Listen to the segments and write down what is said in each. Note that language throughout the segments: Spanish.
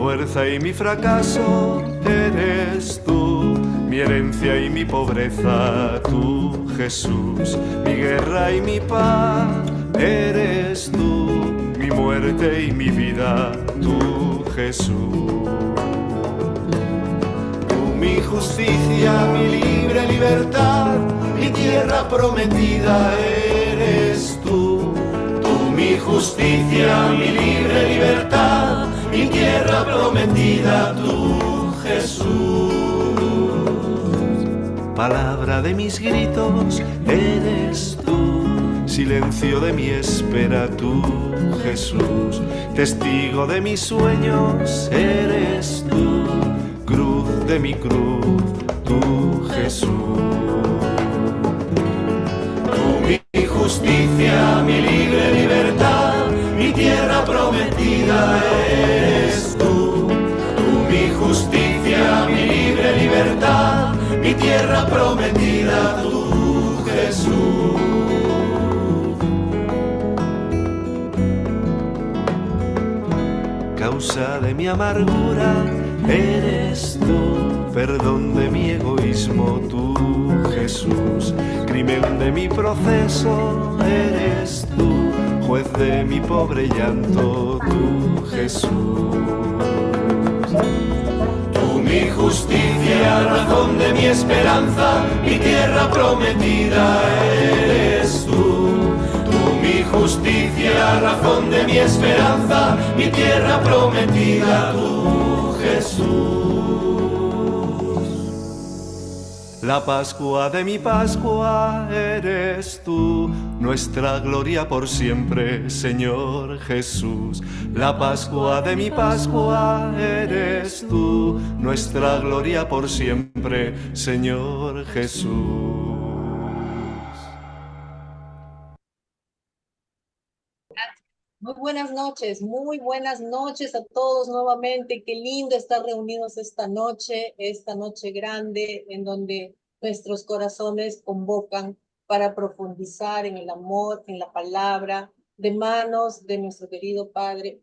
fuerza y mi fracaso eres tú, mi herencia y mi pobreza, tú, Jesús, mi guerra y mi paz, eres tú, mi muerte y mi vida, tú, Jesús. Tú, mi justicia, mi libre libertad, mi tierra prometida, eres tú. Tú, mi justicia, mi libre libertad, mi tierra prometida, tú, Jesús. Palabra de mis gritos, eres tú. Silencio de mi espera, tú, Jesús. Testigo de mis sueños, eres tú. Cruz de mi cruz, tú, Jesús. Tú, mi justicia, mi libre libertad, mi tierra prometida, eres tú. Tú, mi justicia, mi libre libertad, mi tierra prometida, tú, Jesús. Causa de mi amargura, eres tú. Perdón de mi egoísmo, tú, Jesús. Crimen de mi proceso, eres tú. Juez de mi pobre llanto, tú, Jesús. Tú, mi justicia, razón de mi esperanza, mi tierra prometida, eres tú. Mi justicia, razón de mi esperanza, mi tierra prometida, tú, Jesús. La Pascua de mi Pascua eres tú, nuestra gloria por siempre, Señor Jesús. La Pascua de mi Pascua eres tú, nuestra gloria por siempre, Señor Jesús. Muy buenas noches a todos nuevamente. Qué lindo estar reunidos esta noche grande en donde nuestros corazones convocan para profundizar en el amor, en la palabra, de manos de nuestro querido Padre,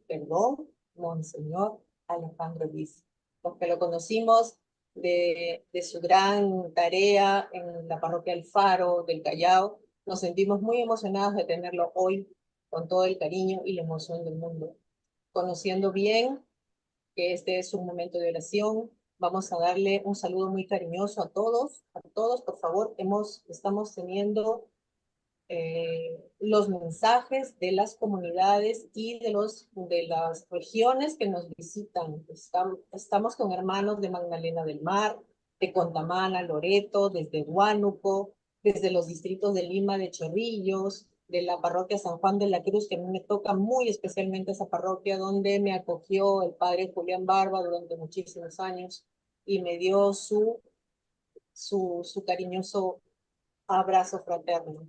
Monseñor Alejandro Luis, los que lo conocimos de su gran tarea en la parroquia El Faro del Callao. Nos sentimos muy emocionados de tenerlo hoy con todo el cariño y la emoción del mundo. Conociendo bien que este es un momento de oración, vamos a darle un saludo muy cariñoso a todos, por favor. Estamos teniendo los mensajes de las comunidades y de las regiones que nos visitan. Estamos con hermanos de Magdalena del Mar, de Contamana, Loreto, desde Huánuco, desde los distritos de Lima, de Chorrillos, de la parroquia San Juan de la Cruz, que a mí me toca muy especialmente esa parroquia, donde me acogió el padre Julián Barba durante muchísimos años y me dio su cariñoso abrazo fraterno.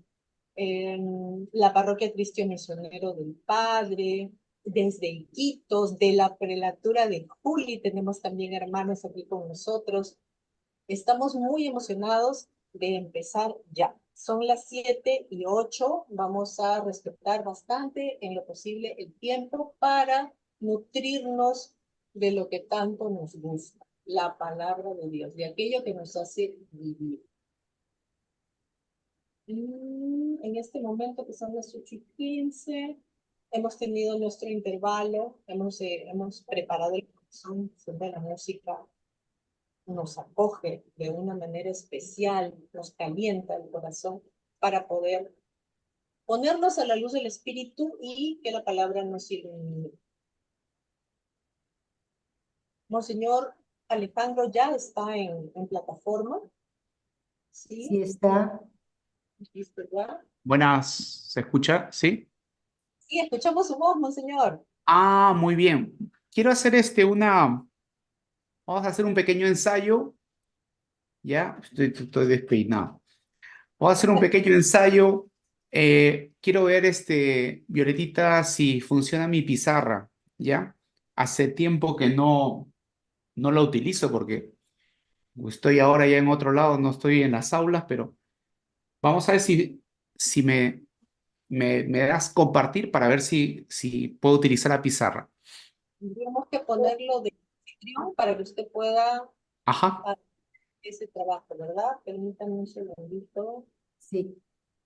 En la parroquia Cristo Misionero del Padre, desde Iquitos, de la prelatura de Juli, tenemos también hermanos aquí con nosotros. Estamos muy emocionados de empezar ya. Son las 7:08, vamos a respetar bastante en lo posible el tiempo para nutrirnos de lo que tanto nos gusta, la palabra de Dios, de aquello que nos hace vivir. En este momento, que son las 8:15, hemos tenido nuestro intervalo, hemos preparado el corazón, siempre la música nos acoge de una manera especial, nos calienta el corazón para poder ponernos a la luz del Espíritu y que la palabra nos ilumine. Monseñor Alejandro ya está en plataforma. Sí, Sí, está. ¿listo ya? Buenas, ¿se escucha? ¿Sí? Sí, escuchamos su voz, Monseñor. Ah, muy bien. Quiero hacer vamos a hacer un pequeño ensayo. Ya, estoy despeinado. Vamos a hacer un pequeño ensayo. Quiero ver, Violetita, si funciona mi pizarra, ¿ya? Hace tiempo que no la utilizo porque estoy ahora ya en otro lado, no estoy en las aulas, pero vamos a ver si me das compartir para ver si puedo utilizar la pizarra. Tendríamos que ponerlo de anfitrión para que usted pueda Ajá, hacer ese trabajo, ¿verdad? Permítame un segundito. Sí.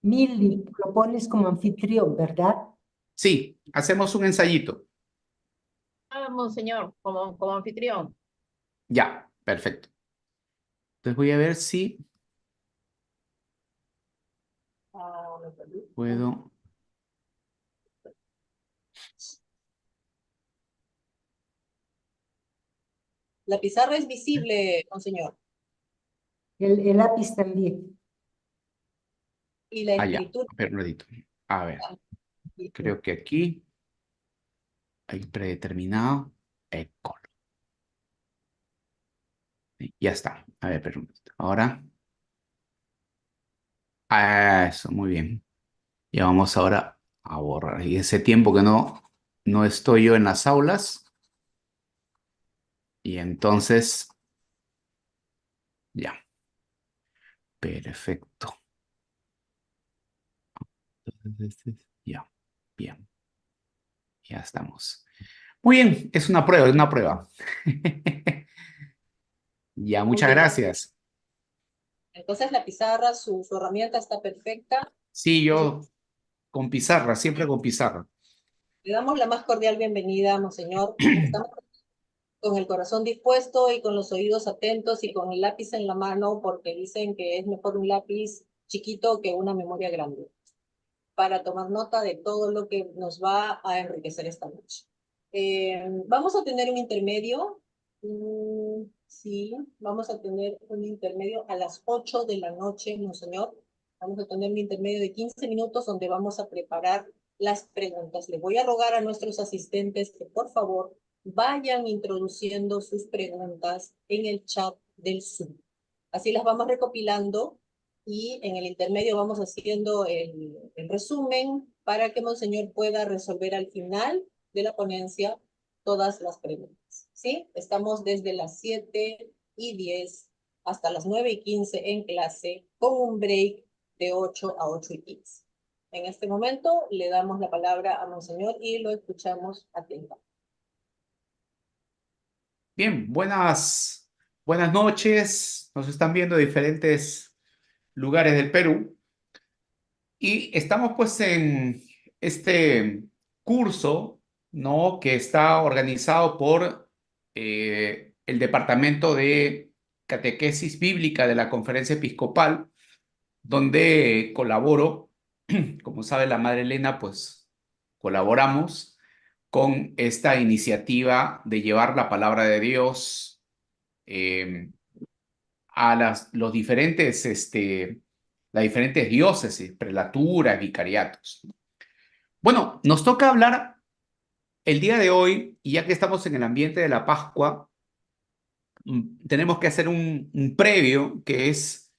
Milly, lo pones como anfitrión, ¿verdad? sí, hacemos un ensayito. Monseñor, como anfitrión. Ya, perfecto. Entonces voy a ver si ¿Me permite? puedo. La pizarra es visible, monseñor, El lápiz también. y la Ah, ya, escritura. pero un ratito. A ver, creo que aquí hay predeterminado. Écolo. Sí, ya está. A ver, pero un ratito. Ahora. Eso, muy bien. Ya vamos ahora a borrar. Y ese tiempo que no estoy yo en las aulas. Y entonces, ya. Perfecto. Entonces, ya. Bien. Ya estamos. Muy bien. Es una prueba, es una prueba. Ya, Muy muchas bien. gracias. Entonces la pizarra, su herramienta está perfecta. Sí, Entonces, yo con pizarra, siempre con pizarra. le damos la más cordial bienvenida, monseñor. Estamos con el corazón dispuesto y con los oídos atentos y con el lápiz en la mano, porque dicen que es mejor un lápiz chiquito que una memoria grande, para tomar nota de todo lo que nos va a enriquecer esta noche. Vamos a tener un intermedio. Sí, vamos a tener un intermedio a las 8 de la noche, monseñor. Vamos a tener un intermedio de 15 minutos donde vamos a preparar las preguntas. Le voy a rogar a nuestros asistentes que por favor vayan introduciendo sus preguntas en el chat del Zoom. Así las vamos recopilando y en el intermedio vamos haciendo el resumen para que Monseñor pueda resolver al final de la ponencia todas las preguntas. ¿Sí? Estamos desde las 7:10 hasta las 9:15 en clase con un break de 8 a 8:15. En este momento le damos la palabra a Monseñor y lo escuchamos atentamente. Bien, buenas noches. Nos están viendo de diferentes lugares del Perú. Y estamos pues en este curso, ¿no? Que está organizado por el Departamento de Catequesis Bíblica de la Conferencia Episcopal, donde colaboro. Como sabe la Madre Elena, pues colaboramos con esta iniciativa de llevar la palabra de Dios eh, a los diferentes, las diferentes diócesis, prelaturas, vicariatos. Bueno, nos toca hablar el día de hoy, y ya que estamos en el ambiente de la Pascua, tenemos que hacer un previo, que es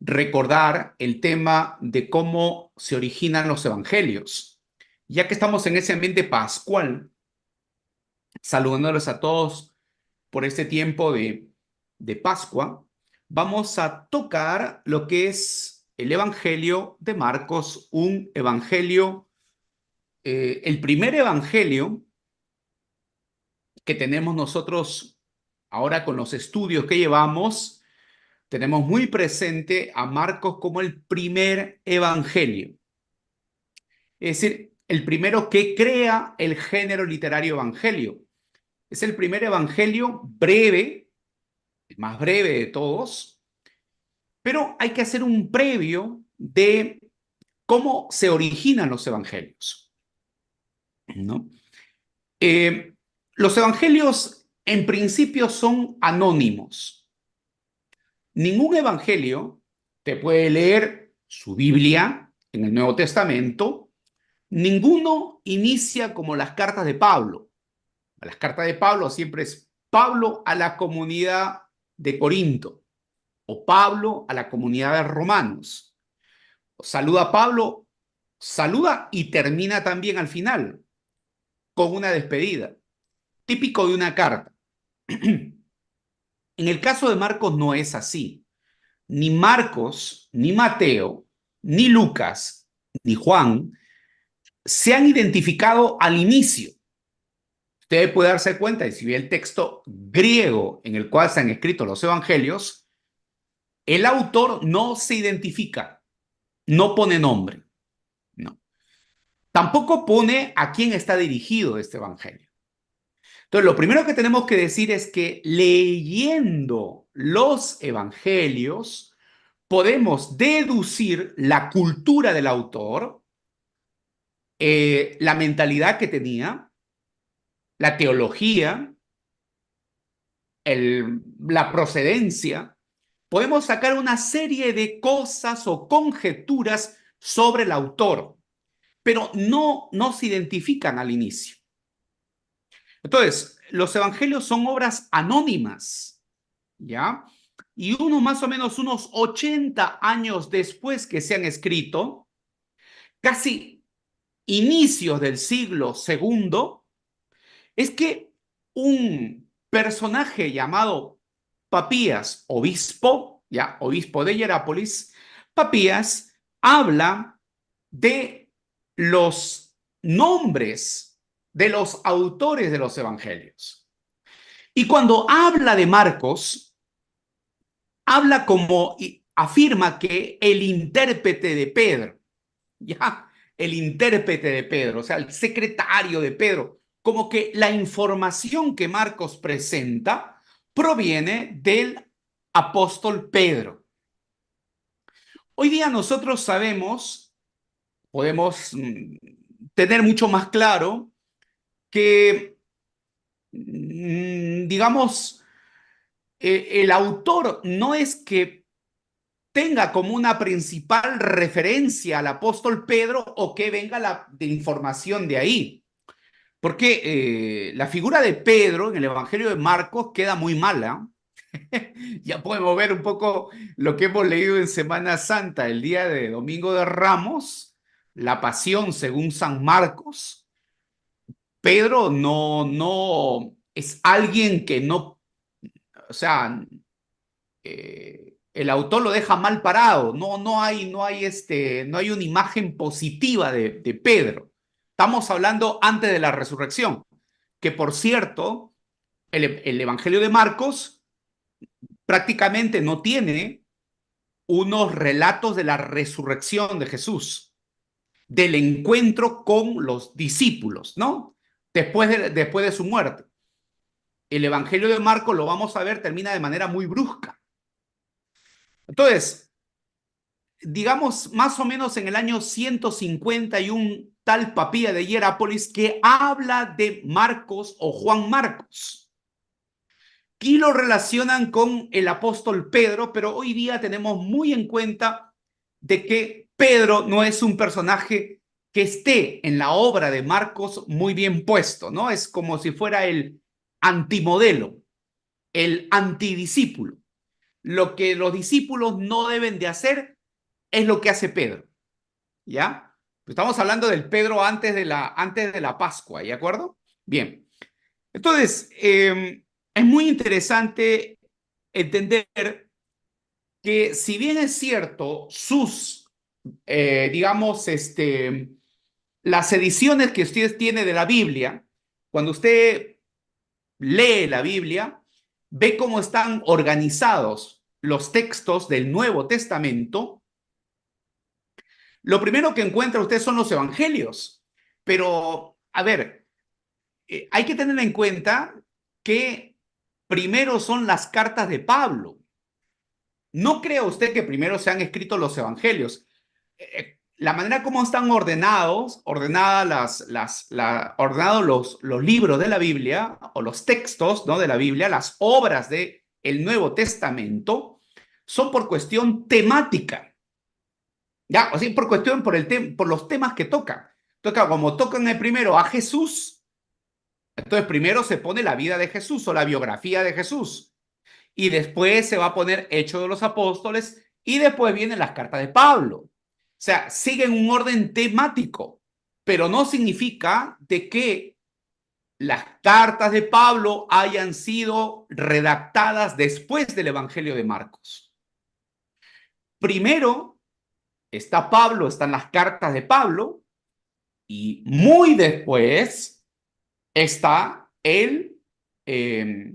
recordar el tema de cómo se originan los evangelios. Ya que estamos en ese ambiente pascual, saludándolos a todos por este tiempo de Pascua, vamos a tocar lo que es el Evangelio de Marcos, un evangelio, el primer evangelio que tenemos nosotros ahora con los estudios que llevamos. Tenemos muy presente a Marcos como el primer evangelio, es decir, el primero que crea el género literario evangelio. Es el primer evangelio breve, el más breve de todos, pero hay que hacer un previo de cómo se originan los evangelios, ¿no? Los evangelios en principio son anónimos. Ningún evangelio te puede leer su Biblia en el Nuevo Testamento. Ninguno inicia como las cartas de Pablo. Las cartas de Pablo siempre es Pablo a la comunidad de Corinto o Pablo a la comunidad de Romanos. Saluda a Pablo, saluda y termina también al final con una despedida, típico de una carta. En el caso de Marcos no es así. Ni Marcos, ni Mateo, ni Lucas, ni Juan se han identificado al inicio. Usted puede darse cuenta, y si ve el texto griego en el cual se han escrito los evangelios, el autor no se identifica, no pone nombre, no. Tampoco pone a quién está dirigido este evangelio. Entonces, lo primero que tenemos que decir es que leyendo los evangelios podemos deducir la cultura del autor, la mentalidad que tenía, la teología, la procedencia. Podemos sacar una serie de cosas o conjeturas sobre el autor, pero no se identifican al inicio. Entonces, los evangelios son obras anónimas, ¿ya? Y uno más o menos unos 80 años después que se han escrito, casi inicios del siglo segundo, es que un personaje llamado Papías, obispo, ya, obispo de Hierápolis, Papías habla de los nombres de los autores de los evangelios. Y cuando habla de Marcos, habla como afirma que el intérprete de Pedro, ya, el intérprete de Pedro, o sea, el secretario de Pedro, como que la información que Marcos presenta proviene del apóstol Pedro. Hoy día nosotros sabemos, podemos tener mucho más claro que, digamos, el autor no es que tenga como una principal referencia al apóstol Pedro o que venga la información de ahí. Porque la figura de Pedro en el Evangelio de Marcos queda muy mala. Ya podemos ver un poco lo que hemos leído en Semana Santa, el día de Domingo de Ramos, la pasión según San Marcos. Pedro no es alguien que no, o sea, el autor lo deja mal parado, no hay una imagen positiva de Pedro. Estamos hablando antes de la resurrección, que por cierto, el Evangelio de Marcos prácticamente no tiene unos relatos de la resurrección de Jesús, del encuentro con los discípulos, ¿no? Después de su muerte. El Evangelio de Marcos, lo vamos a ver, termina de manera muy brusca. Entonces, digamos, más o menos en el año 150 hay un tal Papía de Hierápolis que habla de Marcos o Juan Marcos. Y lo relacionan con el apóstol Pedro, pero hoy día tenemos muy en cuenta de que Pedro no es un personaje que esté en la obra de Marcos muy bien puesto, ¿no? Es como si fuera el antimodelo, el antidiscípulo. Lo que los discípulos no deben de hacer es lo que hace Pedro, ¿ya? Estamos hablando del Pedro antes de la Pascua, ¿de acuerdo? Bien. Entonces, es muy interesante entender que si bien es cierto, digamos, las ediciones que usted tiene de la Biblia, cuando usted lee la Biblia, ve cómo están organizados los textos del Nuevo Testamento. Lo primero que encuentra usted son los evangelios. Pero, a ver, hay que tener en cuenta que primero son las cartas de Pablo. No crea usted que primero se han escrito los evangelios. La manera como están ordenados los libros de la Biblia o los textos, ¿no?, de la Biblia, las obras del Nuevo Testamento, son por cuestión temática. Ya, o sea, por los temas que tocan. Entonces, como tocan el primero a Jesús, entonces primero se pone la vida de Jesús o la biografía de Jesús. Y después se va a poner Hechos de los Apóstoles y después vienen las cartas de Pablo. O sea, siguen un orden temático, pero no significa de que las cartas de Pablo hayan sido redactadas después del Evangelio de Marcos. Primero está Pablo, están las cartas de Pablo, y muy después está el, eh,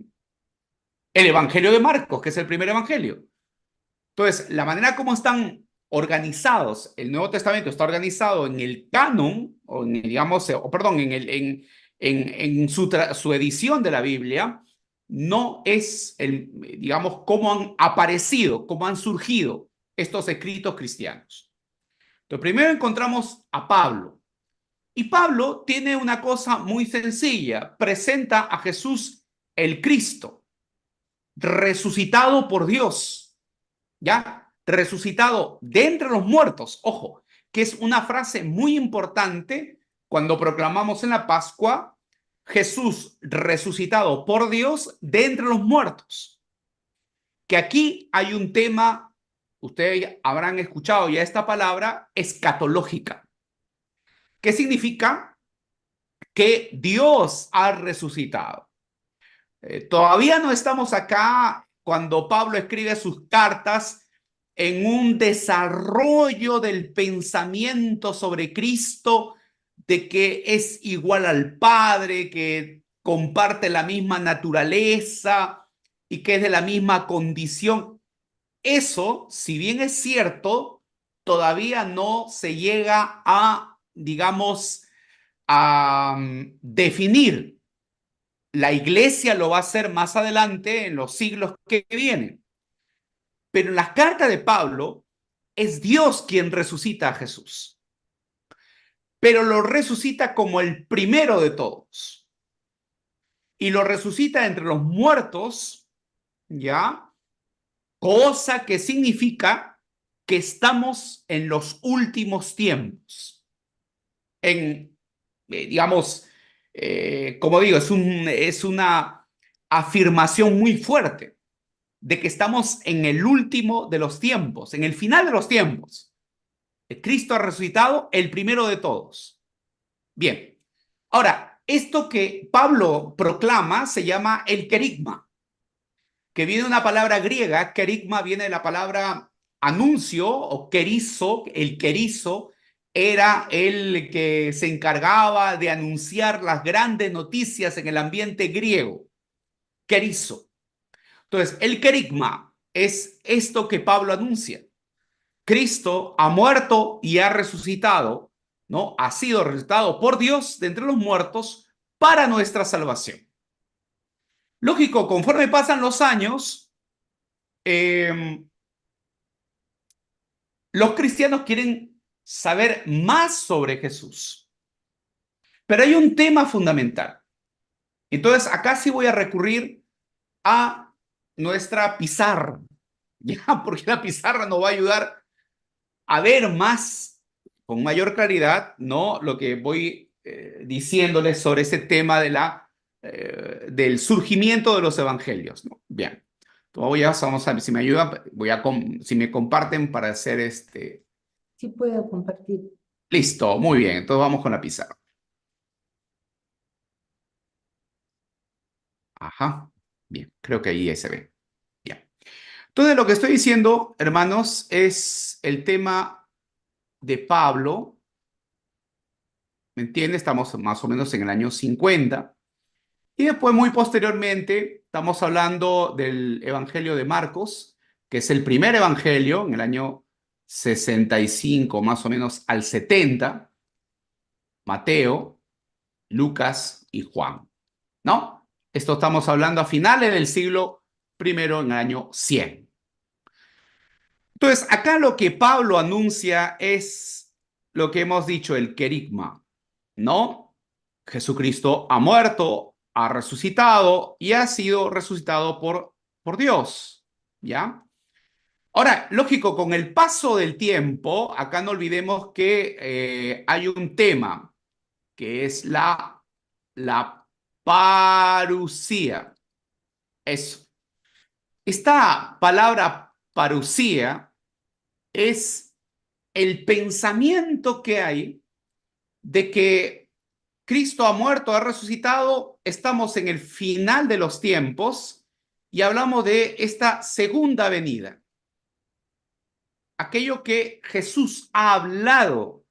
el Evangelio de Marcos, que es el primer evangelio. Entonces, la manera como están organizados, el Nuevo Testamento está organizado en el canon, o en, digamos, o perdón, en su edición de la Biblia, no es, digamos, cómo han aparecido, cómo han surgido estos escritos cristianos. Entonces, primero encontramos a Pablo. Y Pablo tiene una cosa muy sencilla, presenta a Jesús el Cristo, resucitado por Dios, ¿ya? Resucitado de entre los muertos, ojo, que es una frase muy importante cuando proclamamos en la Pascua, Jesús resucitado por Dios de entre los muertos. Que aquí hay un tema, ustedes habrán escuchado ya esta palabra, escatológica. ¿Qué significa? Que Dios ha resucitado. Todavía no estamos acá cuando Pablo escribe sus cartas en un desarrollo del pensamiento sobre Cristo, de que es igual al Padre, que comparte la misma naturaleza y que es de la misma condición. Eso, si bien es cierto, todavía no se llega a, digamos, a definir. La iglesia lo va a hacer más adelante en los siglos que vienen. Pero en las cartas de Pablo es Dios quien resucita a Jesús. Pero lo resucita como el primero de todos. Y lo resucita entre los muertos, ¿ya? Cosa que significa que estamos en los últimos tiempos. Digamos, como digo, es una afirmación muy fuerte de que estamos en el último de los tiempos, en el final de los tiempos. Cristo ha resucitado, el primero de todos. Bien, ahora, esto que Pablo proclama se llama el querigma, que viene de una palabra griega. Querigma viene de la palabra anuncio o querizo. El querizo era el que se encargaba de anunciar las grandes noticias en el ambiente griego. Querizo. Entonces, el querigma es esto que Pablo anuncia. Cristo ha muerto y ha resucitado, ¿no? Ha sido resucitado por Dios de entre los muertos para nuestra salvación. Lógico, conforme pasan los años, los cristianos quieren saber más sobre Jesús. Pero hay un tema fundamental. Entonces, acá sí voy a recurrir a nuestra pizarra, ¿ya? Porque la pizarra nos va a ayudar a ver más, con mayor claridad, ¿no? Lo que voy diciéndoles sobre ese tema del surgimiento de los evangelios, ¿no? Bien. Entonces vamos a ver si me ayudan, si me comparten para hacer este. Sí puedo compartir. Listo, muy bien. Entonces vamos con la pizarra. Ajá. Bien, creo que ahí se ve. Bien. Entonces lo que estoy diciendo, hermanos, es el tema de Pablo. ¿Me entiende? Estamos más o menos en el año 50. Y después, muy posteriormente, estamos hablando del Evangelio de Marcos, que es el primer evangelio en el año 65, más o menos al 70. Mateo, Lucas y Juan, ¿no? Esto estamos hablando a finales del siglo primero, en el año 100. Entonces, acá lo que Pablo anuncia es lo que hemos dicho, el querigma, ¿no? Jesucristo ha muerto, ha resucitado y ha sido resucitado por Dios, ¿ya? Ahora, lógico, con el paso del tiempo, acá no olvidemos que hay un tema que es la parusía. Eso. Esta palabra parusía es el pensamiento que hay de que Cristo ha muerto, ha resucitado, estamos en el final de los tiempos y hablamos de esta segunda venida. Aquello que Jesús ha hablado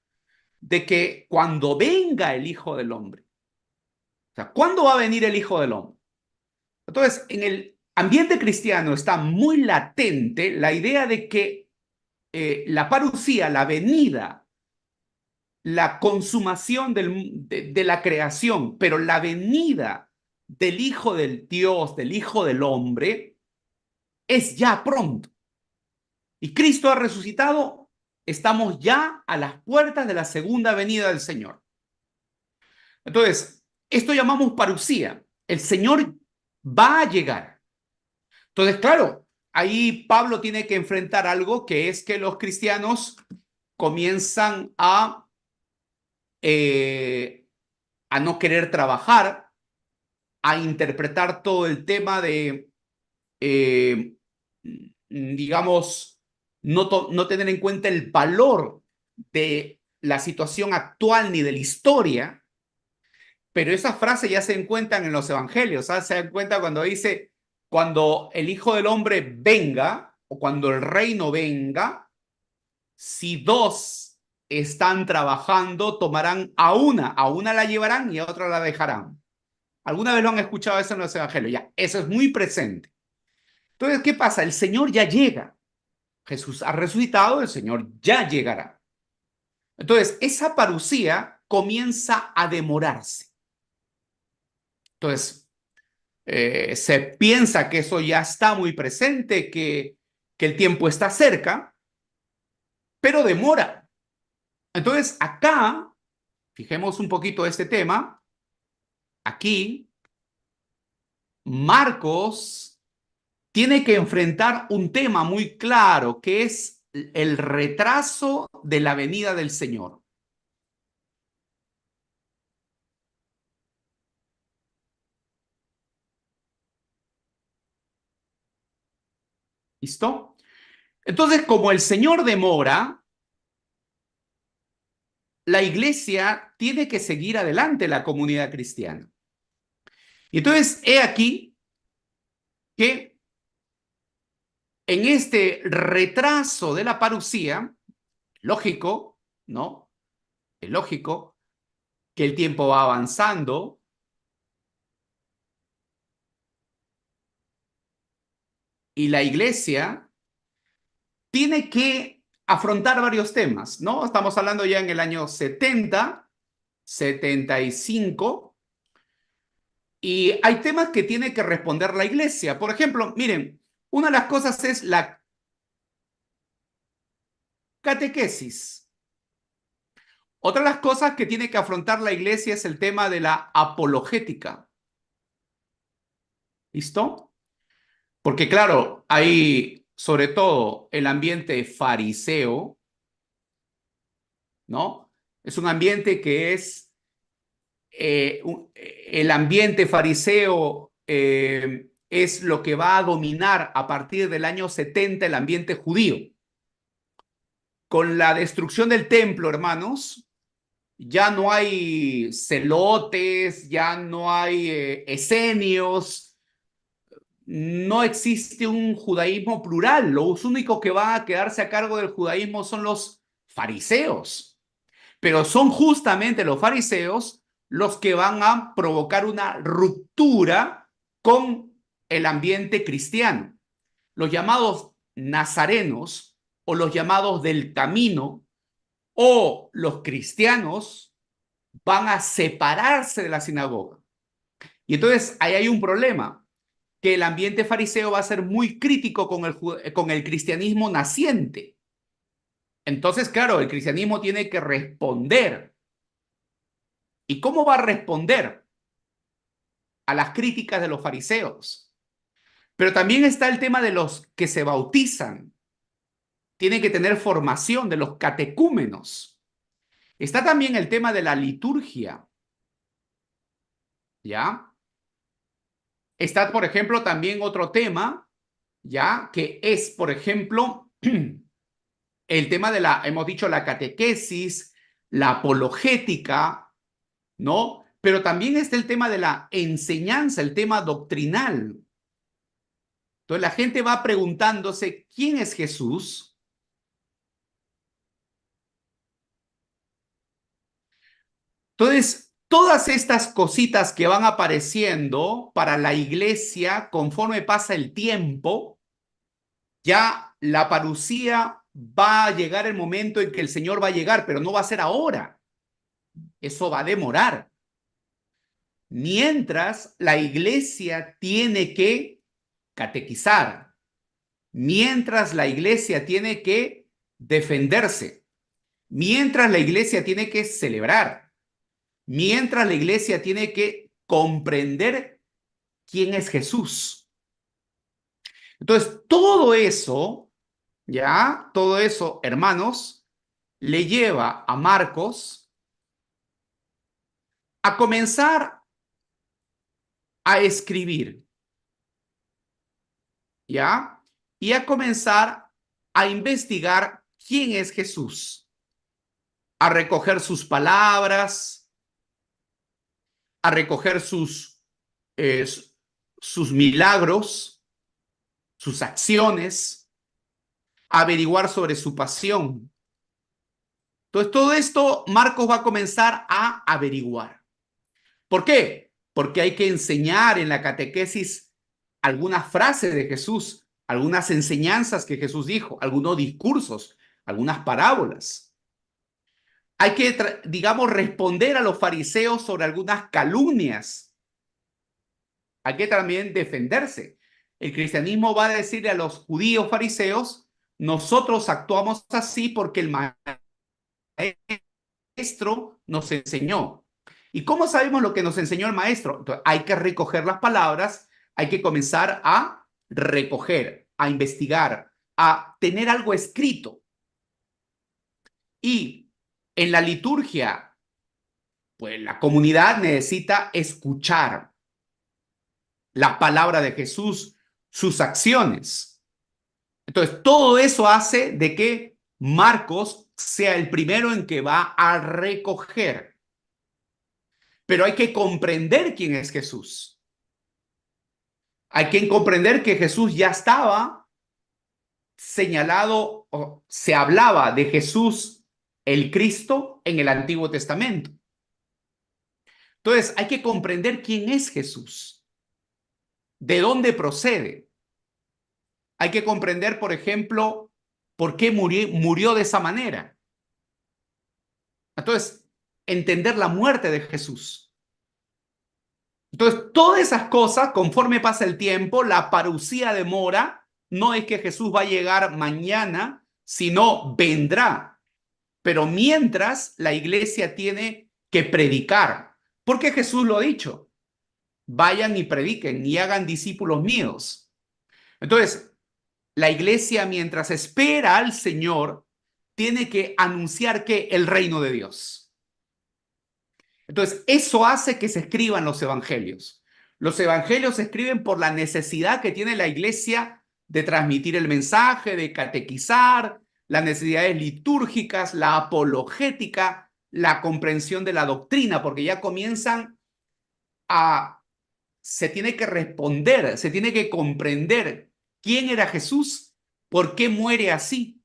de que cuando venga el Hijo del Hombre. sea, ¿cuándo va a venir el Hijo del Hombre? Entonces, en el ambiente cristiano está muy latente la idea de que la parusía, la venida, la consumación de la creación, pero la venida del Hijo del Dios, del Hijo del Hombre, es ya pronto. Y Cristo ha resucitado, estamos ya a las puertas de la segunda venida del Señor. Entonces, esto llamamos parusía. El Señor va a llegar. Entonces, claro, ahí Pablo tiene que enfrentar algo que es que los cristianos comienzan a no querer trabajar, a interpretar todo el tema de, digamos, no tener en cuenta el valor de la situación actual ni de la historia, pero esas frases ya se encuentran en los evangelios, ¿sabes? Se dan cuenta cuando dice, cuando el Hijo del Hombre venga, o cuando el reino venga, si dos están trabajando, tomarán a una la llevarán y a otra la dejarán. ¿Alguna vez lo han escuchado eso en los evangelios? Ya, eso es muy presente. Entonces, ¿qué pasa? El Señor ya llega. Jesús ha resucitado, el Señor ya llegará. Entonces, esa parusía comienza a demorarse. Entonces, se piensa que eso ya está muy presente, que el tiempo está cerca, pero demora. Entonces, acá, fijemos un poquito este tema, aquí, Marcos tiene que enfrentar un tema muy claro, que es el retraso de la venida del Señor. ¿Listo? Entonces, como el Señor demora, la iglesia tiene que seguir adelante, la comunidad cristiana. Y entonces, he aquí que en este retraso de la parusía, lógico, ¿no? Es lógico que el tiempo va avanzando y la iglesia tiene que afrontar varios temas, ¿no? Estamos hablando ya en el año 70, 75, y hay temas que tiene que responder la iglesia. Por ejemplo, miren, una de las cosas es la catequesis. Otra de las cosas que tiene que afrontar la iglesia es el tema de la apologética. ¿Listo? Porque claro, hay sobre todo el ambiente fariseo, ¿no? Es un ambiente que es, el ambiente fariseo es lo que va a dominar a partir del año 70 el ambiente judío. Con la destrucción del templo, hermanos, ya no hay celotes, ya no hay esenios, no existe un judaísmo plural. Los únicos que van a quedarse a cargo del judaísmo son los fariseos. Pero son justamente los fariseos los que van a provocar una ruptura con el ambiente cristiano. Los llamados nazarenos o los llamados del camino o los cristianos van a separarse de la sinagoga. Y entonces ahí hay un problema, que el ambiente fariseo va a ser muy crítico con el cristianismo naciente. Entonces, claro, el cristianismo tiene que responder. ¿Y cómo va a responder a las críticas de los fariseos? Pero también está el tema de los que se bautizan. Tienen que tener formación, de los catecúmenos. Está también el tema de la liturgia. ¿Ya? Está, por ejemplo, también otro tema, ¿ya? Que es, por ejemplo, el tema de hemos dicho, la catequesis, la apologética, ¿no? Pero también está el tema de la enseñanza, el tema doctrinal. Entonces la gente va preguntándose, ¿quién es Jesús? Entonces, todas estas cositas que van apareciendo para la iglesia conforme pasa el tiempo, ya la parucía va a llegar el momento en que el Señor va a llegar, pero no va a ser ahora. Eso va a demorar. Mientras la iglesia tiene que catequizar, mientras la iglesia tiene que defenderse, mientras la iglesia tiene que celebrar, mientras la iglesia tiene que comprender quién es Jesús. Entonces, todo eso, hermanos, le lleva a Marcos a comenzar a escribir, ¿ya? Y a comenzar a investigar quién es Jesús, a recoger sus palabras, a recoger sus milagros, sus acciones, a averiguar sobre su pasión. Entonces, todo esto Marcos va a comenzar a averiguar. ¿Por qué? Porque hay que enseñar en la catequesis algunas frases de Jesús, algunas enseñanzas que Jesús dijo, algunos discursos, algunas parábolas. Hay que, digamos, responder a los fariseos sobre algunas calumnias. Hay que también defenderse. El cristianismo va a decirle a los judíos fariseos, nosotros actuamos así porque el maestro nos enseñó. ¿Y cómo sabemos lo que nos enseñó el maestro? Entonces, hay que recoger las palabras, hay que comenzar a recoger, a investigar, a tener algo escrito. Y en la liturgia, pues la comunidad necesita escuchar la palabra de Jesús, sus acciones. Entonces, todo eso hace de que Marcos sea el primero en que va a recoger. Pero hay que comprender quién es Jesús. Hay que comprender que Jesús ya estaba señalado, o se hablaba de Jesús, el Cristo, en el Antiguo Testamento. Entonces, hay que comprender quién es Jesús, de dónde procede. Hay que comprender, por ejemplo, por qué murió de esa manera. Entonces, entender la muerte de Jesús. Entonces, todas esas cosas, conforme pasa el tiempo, la parucía demora. No es que Jesús va a llegar mañana, sino vendrá. Pero mientras, la iglesia tiene que predicar. Porque Jesús lo ha dicho. Vayan y prediquen y hagan discípulos míos. Entonces, la iglesia, mientras espera al Señor, tiene que anunciar que el reino de Dios. Entonces, eso hace que se escriban los evangelios. Los evangelios se escriben por la necesidad que tiene la iglesia de transmitir el mensaje, de catequizar, las necesidades litúrgicas, la apologética, la comprensión de la doctrina, porque ya comienzan se tiene que responder, se tiene que comprender quién era Jesús, por qué muere así,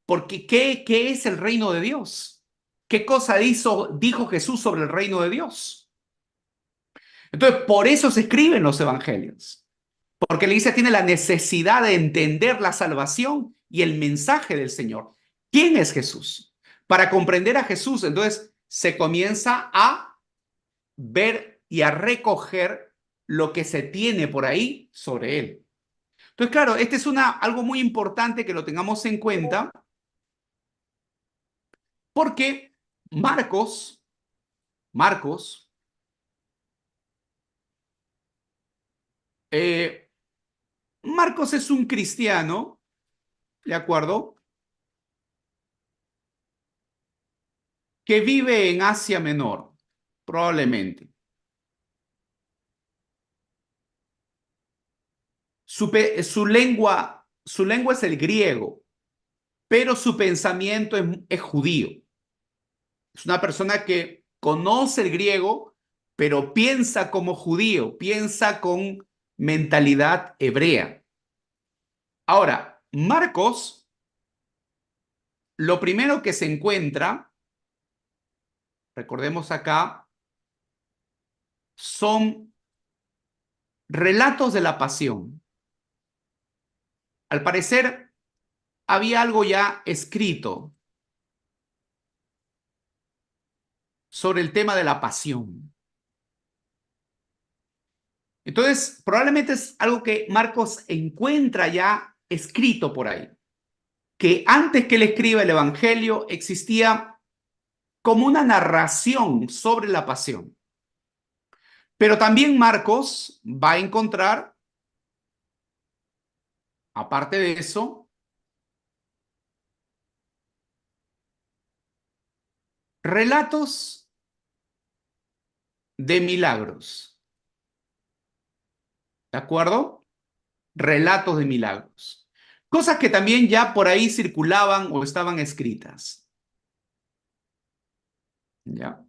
porque qué es el reino de Dios. ¿Qué cosa dijo Jesús sobre el reino de Dios? Entonces, por eso se escriben los evangelios. Porque la iglesia tiene la necesidad de entender la salvación y el mensaje del Señor. ¿Quién es Jesús? Para comprender a Jesús, entonces, se comienza a ver y a recoger lo que se tiene por ahí sobre él. Entonces, claro, este es algo muy importante que lo tengamos en cuenta, porque Marcos es un cristiano, ¿de acuerdo? Que vive en Asia Menor, probablemente. Su lengua es el griego, pero su pensamiento es judío. Es una persona que conoce el griego, pero piensa como judío, piensa con mentalidad hebrea. Ahora, Marcos, lo primero que se encuentra recordemos acá, son relatos de la pasión. Al parecer, había algo ya escrito sobre el tema de la pasión. Entonces, probablemente es algo que Marcos encuentra ya escrito por ahí, que antes que él escriba el Evangelio existía como una narración sobre la pasión. Pero también Marcos va a encontrar, aparte de eso, relatos de milagros. ¿De acuerdo? Relatos de milagros. Cosas que también ya por ahí circulaban o estaban escritas. ¿Ya?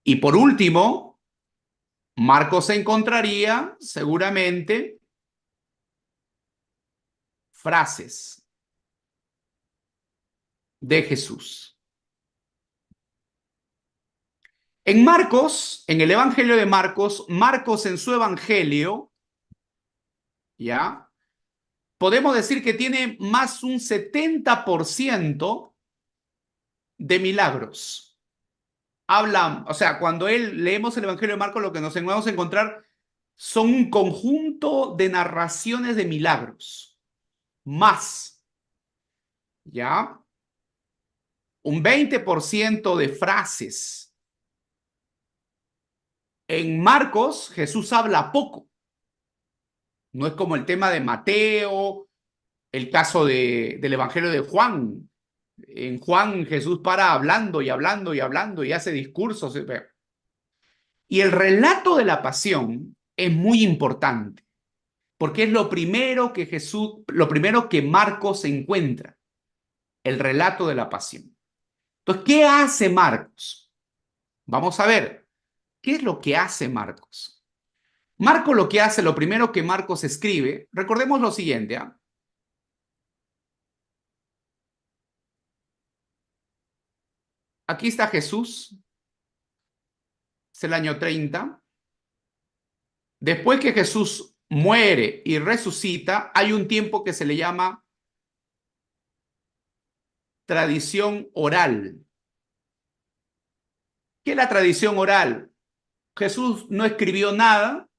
Y por último, Marcos encontraría seguramente frases de Jesús. En Marcos, en el Evangelio de Marcos, Marcos en su Evangelio, ¿ya? Podemos decir que tiene más un 70% de milagros. Habla, o sea, cuando leemos el Evangelio de Marcos, lo que nos vamos a encontrar son un conjunto de narraciones de milagros. Más, ¿ya? Un 20% de frases. En Marcos, Jesús habla poco. No es como el tema de Mateo, el caso del Evangelio de Juan. En Juan, Jesús para hablando y hablando y hablando y hace discursos. Y el relato de la pasión es muy importante, porque es lo primero que lo primero que Marcos encuentra, el relato de la pasión. Entonces, ¿qué hace Marcos? Vamos a ver, ¿qué es lo que hace Marcos? Marcos lo que hace, lo primero que Marcos escribe, recordemos lo siguiente, ¿ah? Aquí está Jesús, es el año 30. Después que Jesús muere y resucita, hay un tiempo que se le llama tradición oral. ¿Qué es la tradición oral? Jesús no escribió nada,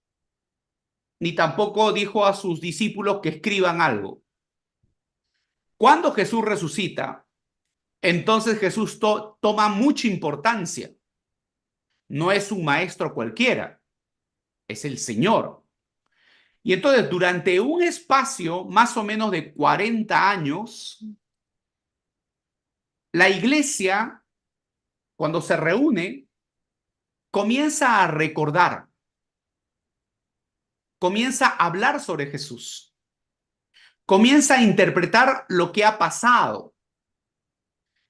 ni tampoco dijo a sus discípulos que escriban algo. Cuando Jesús resucita, entonces Jesús toma mucha importancia. No es un maestro cualquiera, es el Señor. Y entonces, durante un espacio más o menos de 40 años, la iglesia, cuando se reúne, comienza a recordar, comienza a hablar sobre Jesús, comienza a interpretar lo que ha pasado.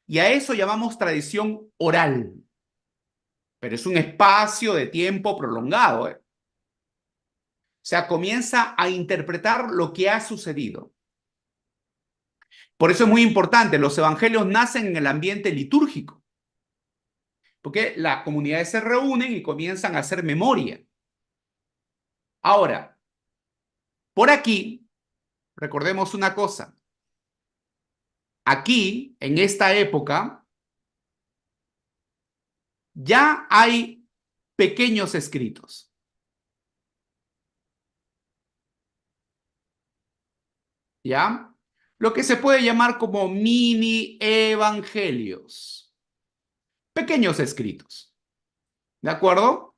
Y a eso llamamos tradición oral. Pero es un espacio de tiempo prolongado, ¿eh? O sea, comienza a interpretar lo que ha sucedido. Por eso es muy importante, los evangelios nacen en el ambiente litúrgico, porque las comunidades se reúnen y comienzan a hacer memoria. Ahora, por aquí, recordemos una cosa. Aquí, en esta época, ya hay pequeños escritos. ¿Ya? Lo que se puede llamar como mini evangelios. Pequeños escritos. ¿De acuerdo?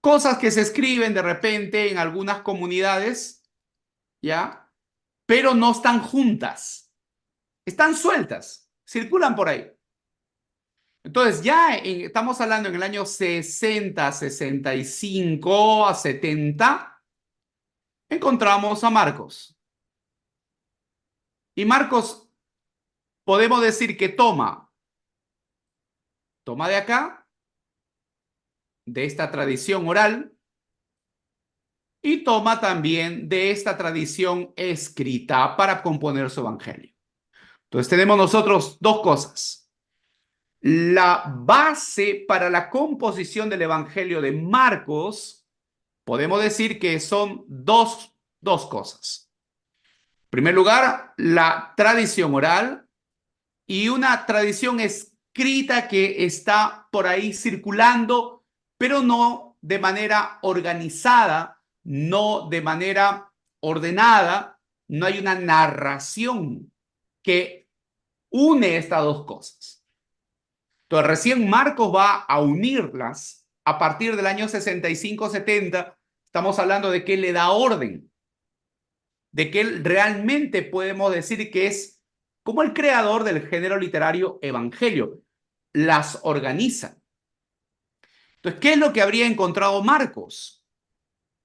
Cosas que se escriben de repente en algunas comunidades, ¿ya? Pero no están juntas. Están sueltas, circulan por ahí. Entonces ya estamos hablando en el año 60, 65 a 70, encontramos a Marcos. Y Marcos, podemos decir que toma de acá, de esta tradición oral, y toma también de esta tradición escrita para componer su evangelio. Entonces tenemos nosotros dos cosas. la base para la composición del Evangelio de Marcos, podemos decir que son dos cosas. En primer lugar, la tradición oral y una tradición escrita que está por ahí circulando, pero no de manera organizada, no de manera ordenada, no hay una narración que une estas dos cosas. Entonces, recién Marcos va a unirlas a partir del año 65-70. Estamos hablando de que él le da orden, de que él realmente podemos decir que es como el creador del género literario evangelio. Las organiza. Entonces, ¿qué es lo que habría encontrado Marcos?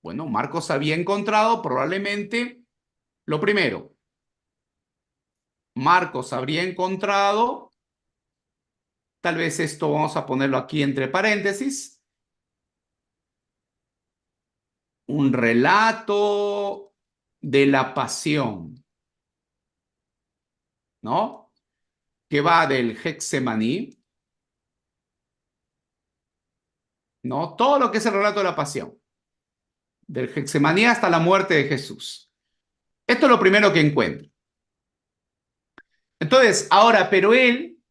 Bueno, Marcos había encontrado probablemente lo primero. Marcos habría encontrado, tal vez esto vamos a ponerlo aquí entre paréntesis, un relato de la pasión, ¿no? Que va del Getsemaní, ¿no? Todo lo que es el relato de la pasión, del Getsemaní hasta la muerte de Jesús. Esto es lo primero que encuentro. Entonces, ahora, pero él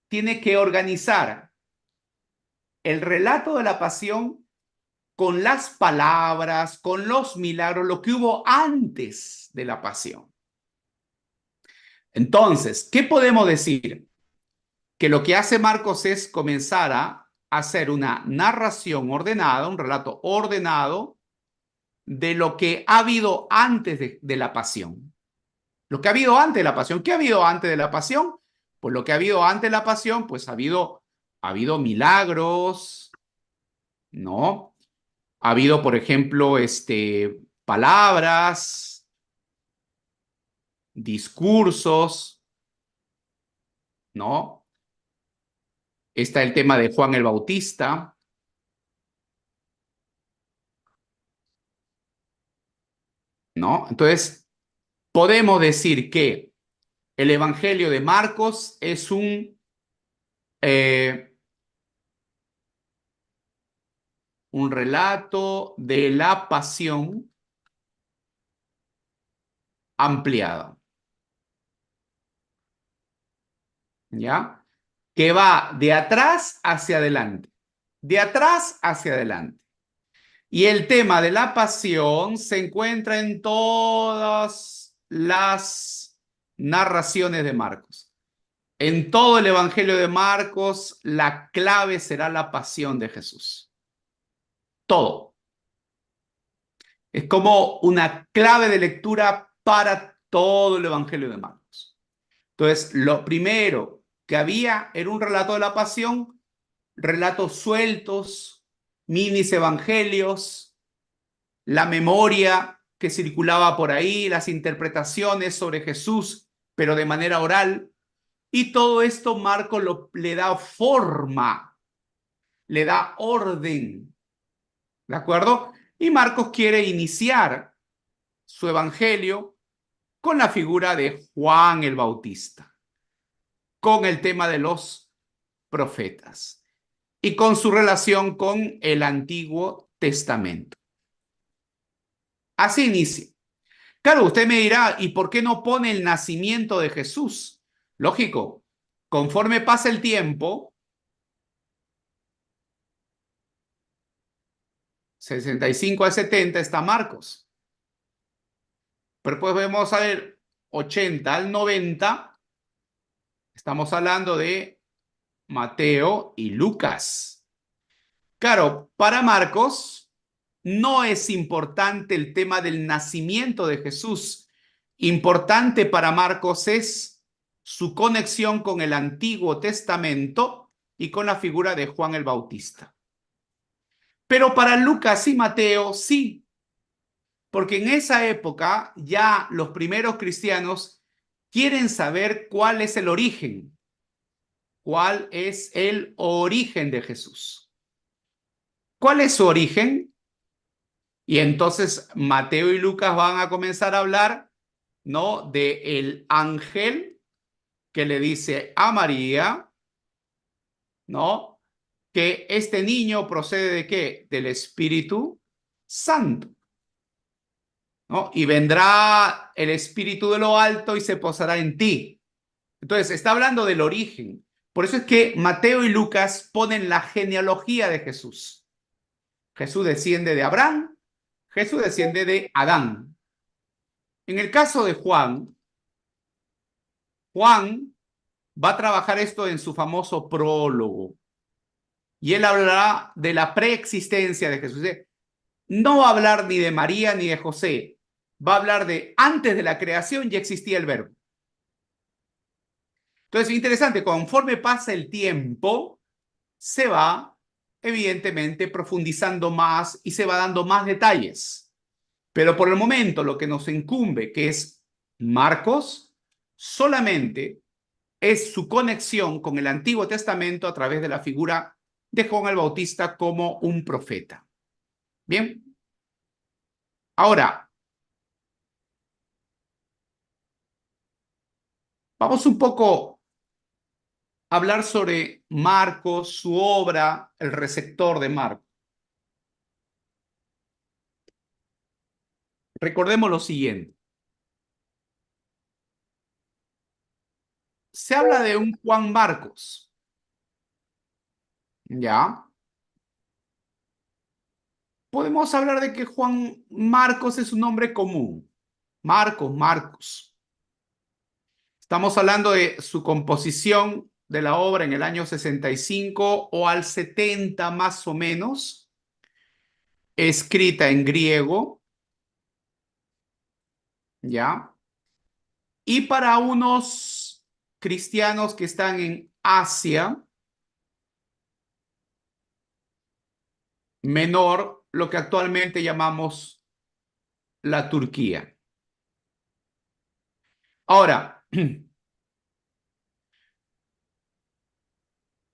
tiene que organizar el relato de la pasión con las palabras, con los milagros, lo que hubo antes de la pasión. Entonces, ¿qué podemos decir? Que lo que hace Marcos es comenzar a hacer una narración ordenada, un relato ordenado de lo que ha habido antes de la pasión. Lo que ha habido antes de la pasión. ¿Qué ha habido antes de la pasión? Pues lo que ha habido antes de la pasión, pues ha habido milagros, ¿no? Ha habido, por ejemplo, palabras, discursos, ¿no? Está el tema de Juan el Bautista, ¿no? Entonces, podemos decir que el Evangelio de Marcos es un relato de la pasión ampliada, ¿ya? Que va de atrás hacia adelante, de atrás hacia adelante. Y el tema de la pasión se encuentra en todas las narraciones de Marcos. En todo el Evangelio de Marcos, la clave será la pasión de Jesús. Todo. Es como una clave de lectura para todo el Evangelio de Marcos. Entonces, lo primero que había era un relato de la pasión, relatos sueltos, minis evangelios, la memoria que circulaba por ahí, las interpretaciones sobre Jesús, pero de manera oral. Y todo esto Marcos le da forma, le da orden, ¿de acuerdo? Y Marcos quiere iniciar su evangelio con la figura de Juan el Bautista, con el tema de los profetas y con su relación con el Antiguo Testamento. Así inicia. Claro, usted me dirá, ¿y por qué no pone el nacimiento de Jesús? Lógico, conforme pasa el tiempo, 65 al 70 está Marcos. Pero pues vamos a ver 80 al 90, estamos hablando de Mateo y Lucas. Claro, para Marcos no es importante el tema del nacimiento de Jesús. Importante para Marcos es su conexión con el Antiguo Testamento y con la figura de Juan el Bautista. Pero para Lucas y Mateo sí, porque en esa época ya los primeros cristianos quieren saber cuál es el origen, cuál es el origen de Jesús. ¿Cuál es su origen? Y entonces Mateo y Lucas van a comenzar a hablar, ¿no?, de el ángel que le dice a María ¿no? Que este niño procede ¿de qué? Del Espíritu Santo, ¿no? Y vendrá el Espíritu de lo alto y se posará en ti. Entonces, está hablando del origen. Por eso es que Mateo y Lucas ponen la genealogía de Jesús. Jesús desciende de Abraham, Jesús desciende de Adán. En el caso de Juan, Juan va a trabajar esto en su famoso prólogo. Y él hablará de la preexistencia de Jesús. No va a hablar ni de María ni de José. Va a hablar de antes de la creación ya existía el verbo. Entonces, es interesante, conforme pasa el tiempo, se va evidentemente profundizando más y se va dando más detalles. Pero por el momento lo que nos incumbe, que es Marcos, solamente es su conexión con el Antiguo Testamento a través de la figura de Juan el Bautista como un profeta. Bien. Ahora, vamos un poco a hablar sobre Marcos, su obra, el receptor de Marcos. Recordemos lo siguiente. Se habla de un Juan Marcos, ¿ya? Podemos hablar de que Juan Marcos es un nombre común. Marcos, Marcos. Estamos hablando de su composición de la obra en el año 65 o al 70 más o menos, escrita en griego, ¿ya? Y para unos cristianos que están en Asia Menor, lo que actualmente llamamos la Turquía. Ahora,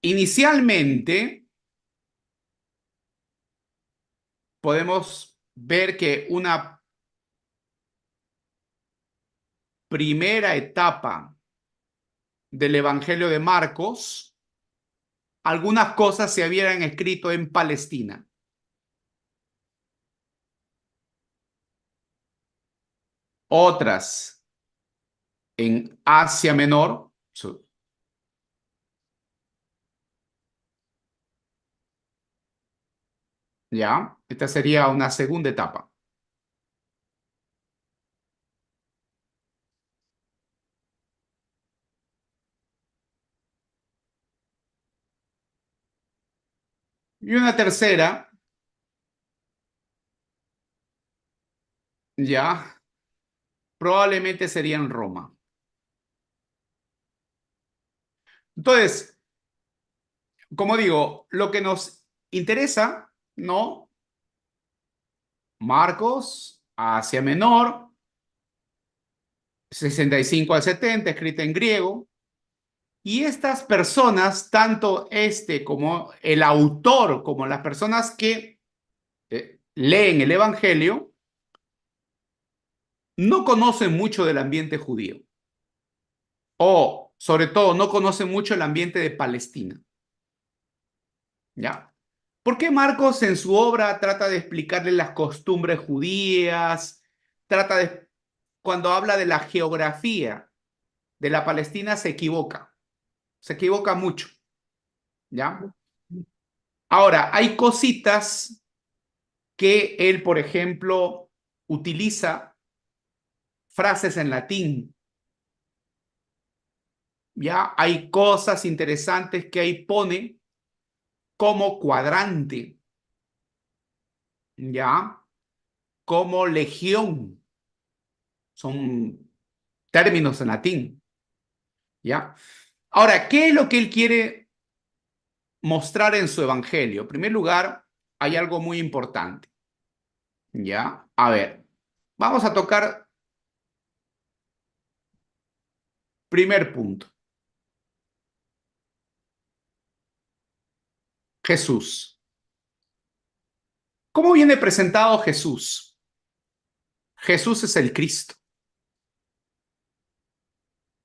inicialmente podemos ver que una primera etapa del Evangelio de Marcos, algunas cosas se habían escrito en Palestina. Otras en Asia Menor. ¿Ya? Esta sería una segunda etapa. Y una tercera, ya, probablemente sería en Roma. Entonces, como digo, lo que nos interesa, ¿no? Marcos, Asia Menor, 65 al 70, escrita en griego. Y estas personas, tanto este como el autor, como las personas que leen el Evangelio, no conocen mucho del ambiente judío. O, sobre todo, no conocen mucho el ambiente de Palestina. ¿Ya? ¿Por qué Marcos en su obra trata de explicarle las costumbres judías? Cuando habla de la geografía de la Palestina, se equivoca mucho, ¿ya? Ahora, hay cositas que él, por ejemplo, utiliza frases en latín, ¿ya? Hay cosas interesantes que ahí pone como cuadrante, ¿ya? Como legión, son términos en latín, ¿ya? Ahora, ¿qué es lo que él quiere mostrar en su evangelio? En primer lugar, hay algo muy importante, ¿ya? A ver, vamos a tocar primer punto. Jesús. ¿Cómo viene presentado Jesús? Jesús es el Cristo,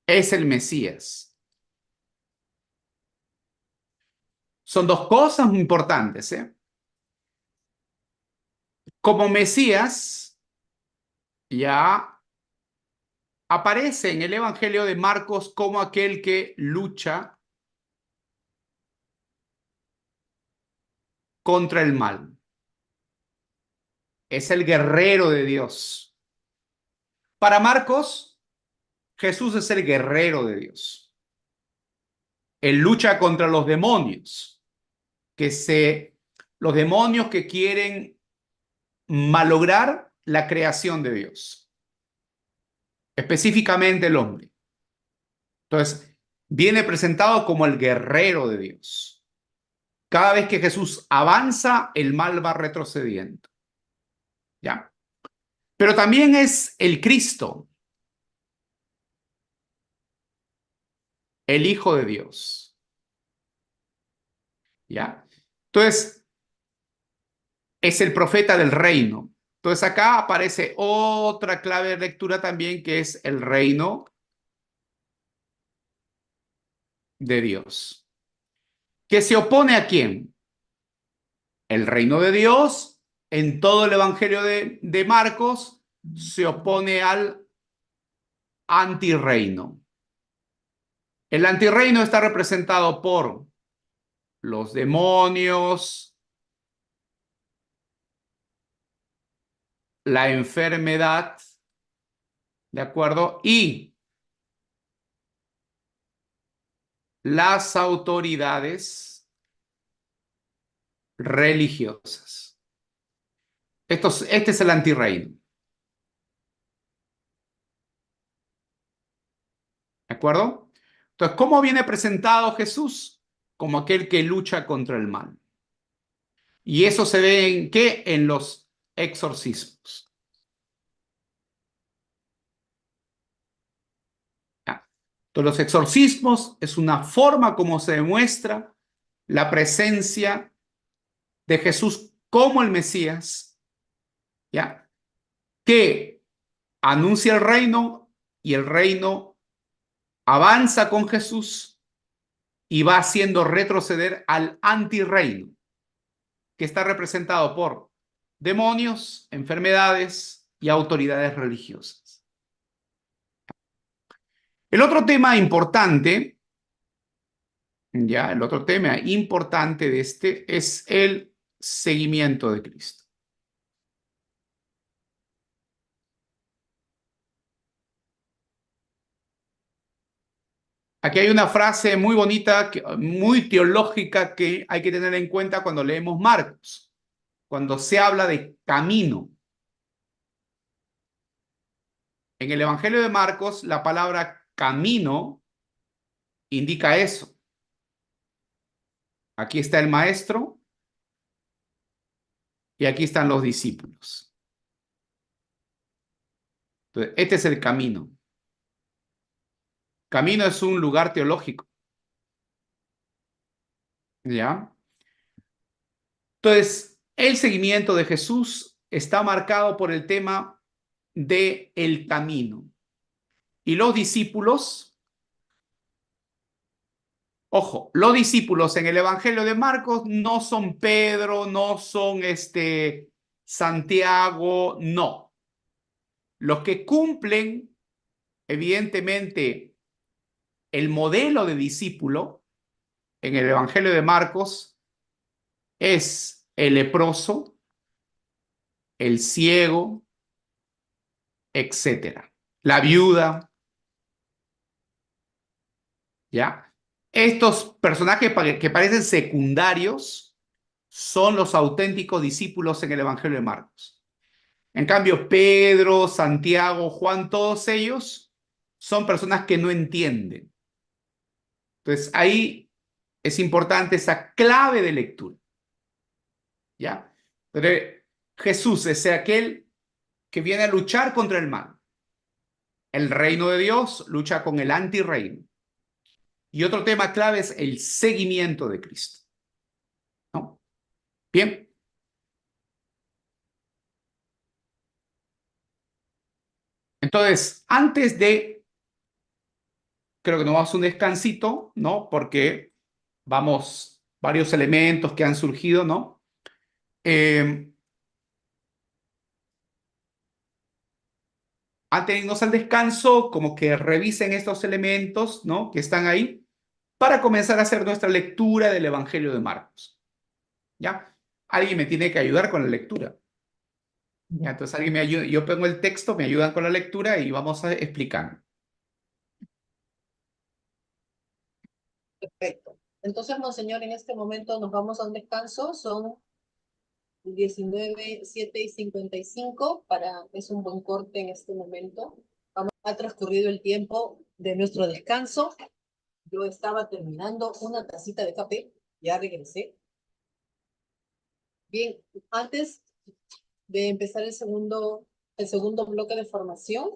es el Mesías. Son dos cosas muy importantes, ¿eh? Como Mesías, ya aparece en el Evangelio de Marcos como aquel que lucha contra el mal. Es el guerrero de Dios. Para Marcos, Jesús es el guerrero de Dios. Él lucha contra los demonios, los demonios que quieren malograr la creación de Dios, específicamente el hombre. Entonces, viene presentado como el guerrero de Dios. Cada vez que Jesús avanza, el mal va retrocediendo. ¿Ya? Pero también es el Cristo, el Hijo de Dios. ¿Ya? Entonces, es el profeta del reino. Entonces, acá aparece otra clave de lectura también, que es el reino de Dios. ¿Que se opone a quién? El reino de Dios, en todo el Evangelio de Marcos, se opone al antirreino. El antirreino está representado por los demonios, la enfermedad, ¿de acuerdo? Y las autoridades religiosas. Este es el antirreino. ¿De acuerdo? Entonces, ¿cómo viene presentado Jesús? Como aquel que lucha contra el mal. ¿Y eso se ve en qué? En los exorcismos. ¿Ya? Entonces, los exorcismos es una forma como se demuestra la presencia de Jesús como el Mesías, ¿ya? Que anuncia el reino y el reino avanza con Jesús y va haciendo retroceder al antirreino, que está representado por demonios, enfermedades y autoridades religiosas. El otro tema importante, ya, el otro tema importante de este es el seguimiento de Cristo. Aquí hay una frase muy bonita, muy teológica, que hay que tener en cuenta cuando leemos Marcos, cuando se habla de camino. En el Evangelio de Marcos, la palabra camino indica eso. Aquí está el maestro y aquí están los discípulos. Entonces, este es el camino. Camino es un lugar teológico. ¿Ya? Entonces, el seguimiento de Jesús está marcado por el tema de el camino. Y los discípulos, ojo, los discípulos en el Evangelio de Marcos no son Pedro, no son Santiago, no. Los que cumplen, evidentemente, el modelo de discípulo en el Evangelio de Marcos es el leproso, el ciego, etcétera. La viuda, ¿ya? Estos personajes que parecen secundarios son los auténticos discípulos en el Evangelio de Marcos. En cambio, Pedro, Santiago, Juan, todos ellos son personas que no entienden. Entonces, ahí es importante esa clave de lectura. ¿Ya? Pero Jesús es aquel que viene a luchar contra el mal. El reino de Dios lucha con el antirreino. Y otro tema clave es el seguimiento de Cristo. ¿No? Bien. Entonces, creo que nos vamos a un descansito, ¿no? Porque vamos varios elementos que han surgido, ¿no? Antes de irnos al descanso, como que revisen estos elementos, ¿no? Que están ahí para comenzar a hacer nuestra lectura del Evangelio de Marcos, ¿ya? Alguien me tiene que ayudar con la lectura. Ya, entonces alguien me ayuda, yo pongo el texto, me ayudan con la lectura y vamos a explicar. Perfecto. Entonces, monseñor, en este momento nos vamos a un descanso. Son 19, 7 y 55. Es un buen corte en este momento. Ha transcurrido el tiempo de nuestro descanso. Yo estaba terminando una tacita de café. Ya regresé. Bien, antes de empezar el segundo bloque de formación,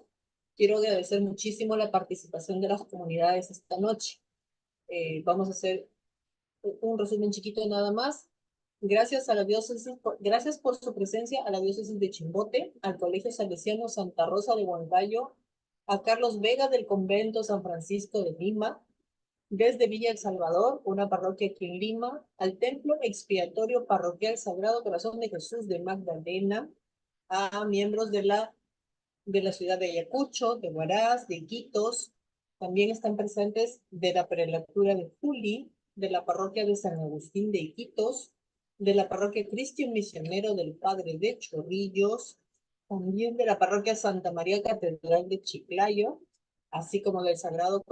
quiero agradecer muchísimo la participación de las comunidades esta noche. Vamos a hacer un resumen chiquito nada más. Gracias a la diócesis, gracias por su presencia a la diócesis de Chimbote, al Colegio Salesiano Santa Rosa de Huancayo, a Carlos Vega del Convento San Francisco de Lima, desde Villa El Salvador, una parroquia aquí en Lima, al Templo Expiatorio Parroquial Sagrado Corazón de Jesús de Magdalena, a miembros de la ciudad de Ayacucho, de Huaraz, de Iquitos. También están presentes de la prelatura de Juli, de la parroquia de San Agustín de Iquitos, de la parroquia Cristian Misionero del Padre de Chorrillos, también de la parroquia Santa María Catedral de Chiclayo, así como del Sagrado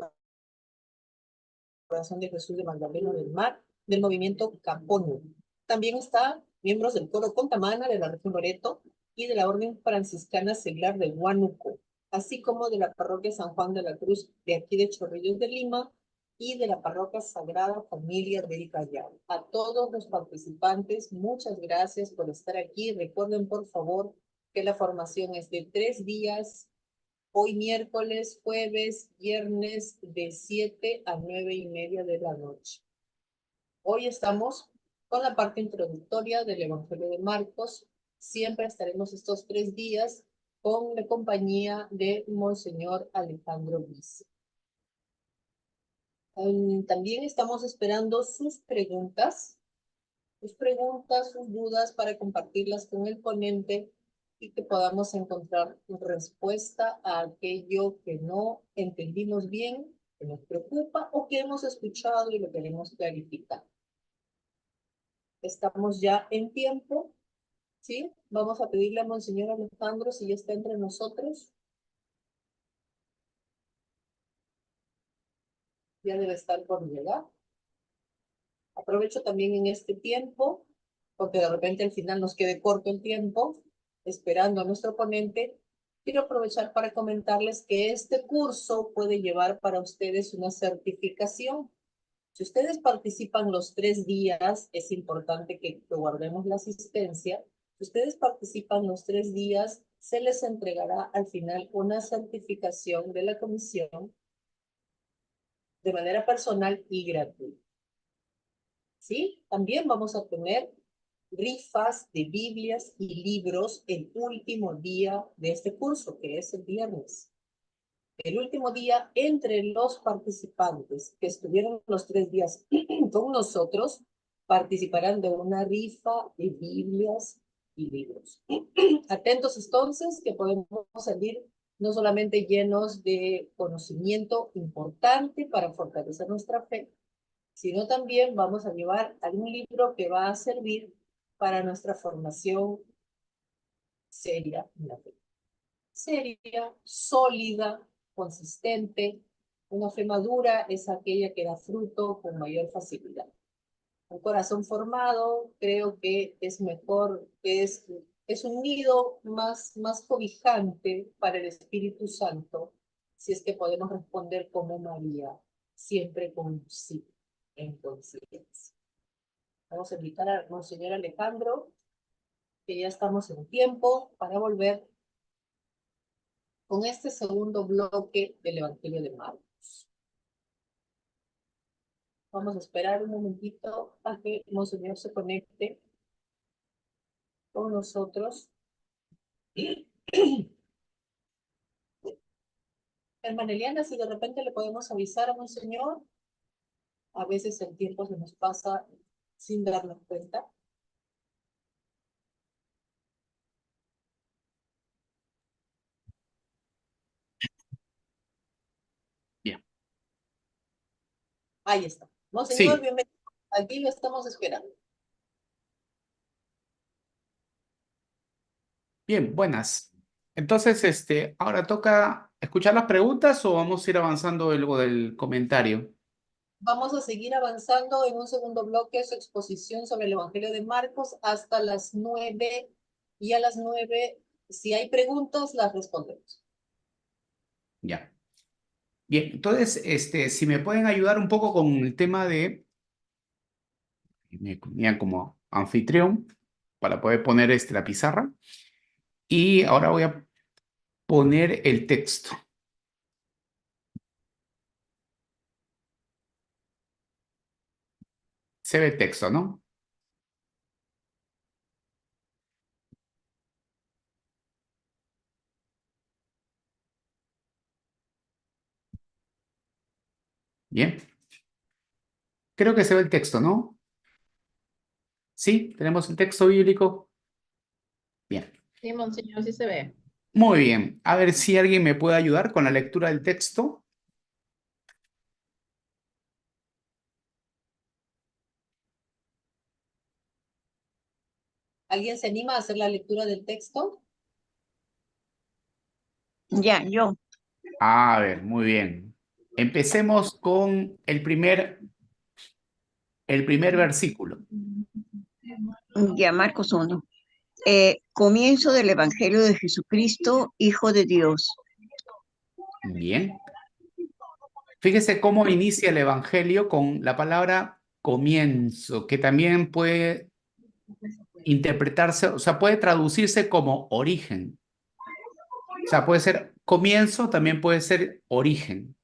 Corazón de Jesús de Magdalena del Mar, del movimiento Caponu. También está miembros del coro Contamana de la región Loreto y de la Orden Franciscana Seglar de Huánuco, así como de la parroquia San Juan de la Cruz de aquí de Chorrillos de Lima y de la parroquia Sagrada Familia del Callao. A todos los participantes, muchas gracias por estar aquí. Recuerden, por favor, que la formación es de 3 días. Hoy miércoles, jueves, viernes de 7 a 9:30 de la noche. Hoy estamos con la parte introductoria del Evangelio de Marcos. Siempre estaremos estos 3 días con la compañía de Monseñor Alejandro Vice. También estamos esperando sus preguntas, sus dudas para compartirlas con el ponente y que podamos encontrar respuesta a aquello que no entendimos bien, que nos preocupa o que hemos escuchado y lo queremos clarificar. Estamos ya en tiempo, ¿sí? Vamos a pedirle a Monseñor Alejandro si ya está entre nosotros. Ya debe estar por llegar. Aprovecho también en este tiempo, porque de repente al final nos quede corto el tiempo, esperando a nuestro ponente. Quiero aprovechar para comentarles que este curso puede llevar para ustedes una certificación. Si ustedes participan los 3 días, es importante que guardemos la asistencia. Si ustedes participan los 3 días, se les entregará al final una certificación de la comisión de manera personal y gratuita. ¿Sí? También vamos a tener rifas de Biblias y libros el último día de este curso, que es el viernes. El último día, entre los participantes que estuvieron los 3 días con nosotros, participarán de una rifa de Biblias y libros. Atentos entonces, que podemos salir no solamente llenos de conocimiento importante para fortalecer nuestra fe, sino también vamos a llevar algún libro que va a servir para nuestra formación seria en la fe. Seria, sólida, consistente. Una fe madura es aquella que da fruto con mayor facilidad. Un corazón formado creo que es mejor, es un nido más cobijante para el Espíritu Santo, si es que podemos responder como María, siempre con un sí en conciencia. Vamos a invitar a Monseñor Alejandro, que ya estamos en tiempo para volver con este segundo bloque del Evangelio de Marcos. Vamos a esperar un momentito a que Monseñor se conecte con nosotros. Hermana Eliana, si de repente le podemos avisar a Monseñor, a veces el tiempo se nos pasa sin darnos cuenta. Bien. Ahí está. Monseñor, Sí, bienvenido. Aquí lo estamos esperando. bien, buenas. Entonces, ahora toca escuchar las preguntas o vamos a ir avanzando luego del comentario. Vamos a seguir avanzando en un segundo bloque su exposición sobre el Evangelio de Marcos hasta las 9, y a las 9, si hay preguntas, las respondemos. Ya. Bien, entonces, si me pueden ayudar un poco con el tema de, me ponían como anfitrión para poder poner la pizarra. Y ahora voy a poner el texto. Se ve el texto, ¿no? Bien. Creo que se ve el texto, ¿no? Sí, tenemos el texto bíblico. Bien. Sí, monseñor, sí se ve. Muy bien. A ver si alguien me puede ayudar con la lectura del texto. ¿Alguien se anima a hacer la lectura del texto? Ya, yo. A ver, muy bien. Empecemos con el primer versículo. Ya, Marcos 1. Comienzo del Evangelio de Jesucristo, Hijo de Dios. Bien. Fíjese cómo inicia el Evangelio con la palabra comienzo, que también puede interpretarse, o sea, puede traducirse como origen. O sea, puede ser comienzo, también puede ser origen.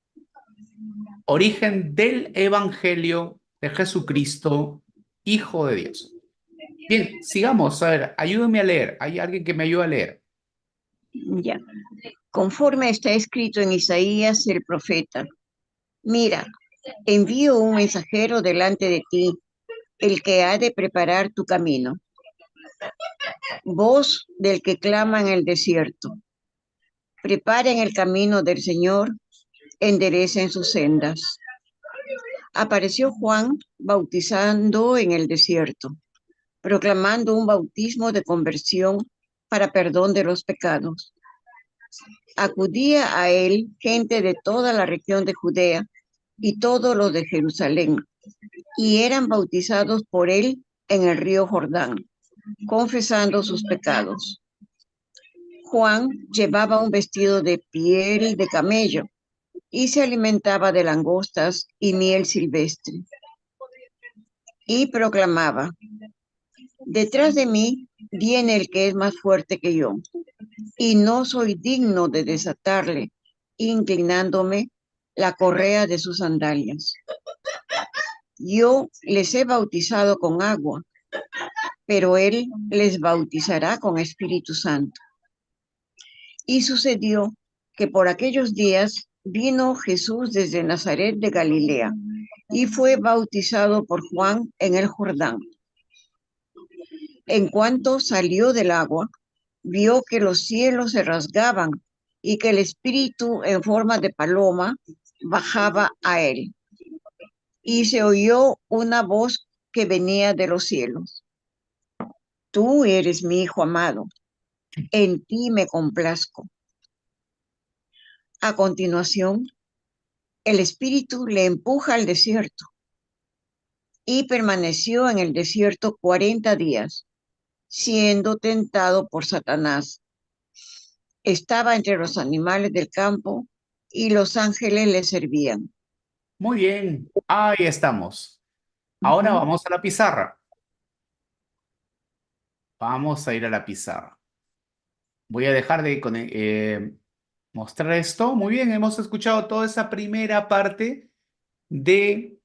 Origen del Evangelio de Jesucristo, Hijo de Dios. Bien, sigamos. A ver, ayúdame a leer. ¿Hay alguien que me ayude a leer? Ya. Conforme está escrito en Isaías el profeta. Mira, envío un mensajero delante de ti, el que ha de preparar tu camino. Voz del que clama en el desierto. Preparen el camino del Señor, enderecen sus sendas. Apareció Juan bautizando en el desierto, proclamando un bautismo de conversión para perdón de los pecados. Acudía a él gente de toda la región de Judea y todos los de Jerusalén, y eran bautizados por él en el río Jordán, confesando sus pecados. Juan llevaba un vestido de piel de camello y se alimentaba de langostas y miel silvestre. Y proclamaba: detrás de mí viene el que es más fuerte que yo, y no soy digno de desatarle, inclinándome la correa de sus sandalias. Yo les he bautizado con agua, pero él les bautizará con Espíritu Santo. Y sucedió que por aquellos días vino Jesús desde Nazaret de Galilea y fue bautizado por Juan en el Jordán. En cuanto salió del agua, vio que los cielos se rasgaban y que el Espíritu en forma de paloma bajaba a él. Y se oyó una voz que venía de los cielos: tú eres mi Hijo amado, en ti me complazco. A continuación, el Espíritu le empuja al desierto y permaneció en el desierto 40 días, siendo tentado por Satanás. Estaba entre los animales del campo y los ángeles le servían. Muy bien, ahí estamos. Ahora Ujú. vamos a la pizarra. Vamos a ir a la pizarra. Voy a dejar de mostrar esto. Muy bien, hemos escuchado toda esa primera parte de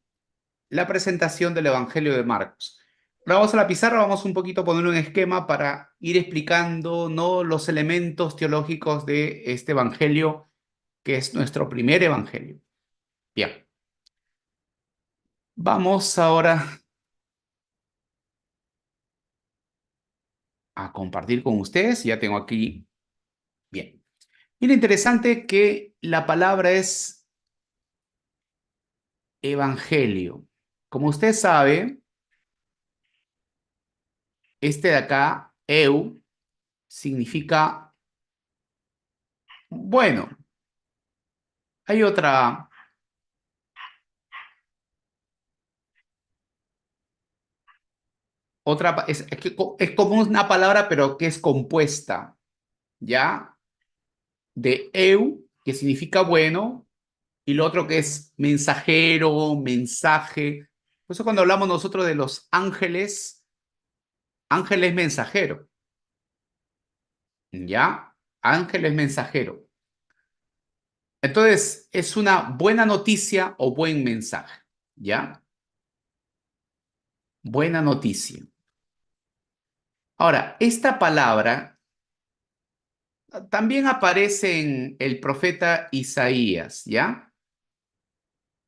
la presentación del Evangelio de Marcos. Ahora vamos a la pizarra, vamos un poquito a poner un esquema para ir explicando, ¿no?, los elementos teológicos de este Evangelio, que es nuestro primer Evangelio. Bien. Vamos ahora a compartir con ustedes. Ya tengo aquí. Bien. Mira, interesante que la palabra es evangelio. Como usted sabe, este de acá, eu, significa bueno. Hay es como una palabra, pero que es compuesta, ¿ya? De eu, que significa bueno, y lo otro que es mensajero, mensaje. Por eso cuando hablamos nosotros de los ángeles, ángel es mensajero, ¿ya? Ángel es mensajero. Entonces, es una buena noticia o buen mensaje, ¿ya? Buena noticia. Ahora, esta palabra también aparece en el profeta Isaías, ¿ya?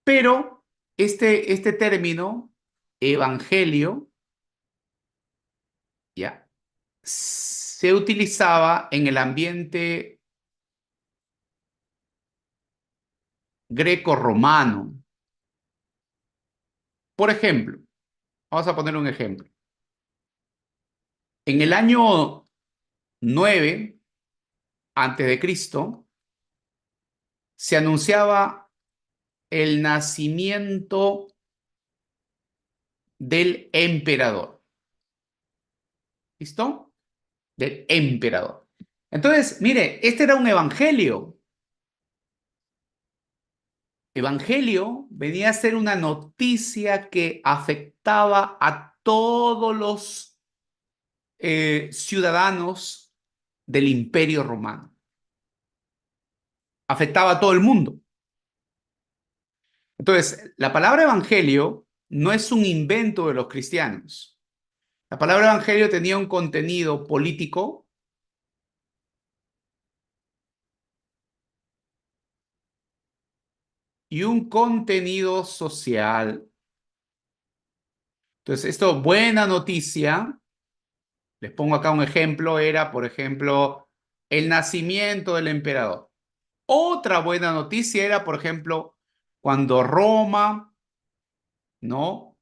Pero este término, evangelio, ¿ya? Se utilizaba en el ambiente greco-romano. Por ejemplo, vamos a poner un ejemplo. En el año 9 antes de Cristo, se anunciaba el nacimiento del emperador. ¿Listo? Del emperador. Entonces, mire, este era un evangelio. Evangelio venía a ser una noticia que afectaba a todos los ciudadanos del Imperio Romano. Afectaba a todo el mundo. Entonces, la palabra evangelio no es un invento de los cristianos. La palabra evangelio tenía un contenido político y un contenido social. Entonces, esto, buena noticia, les pongo acá un ejemplo, era, por ejemplo, el nacimiento del emperador. Otra buena noticia era, por ejemplo, cuando Roma, ¿no?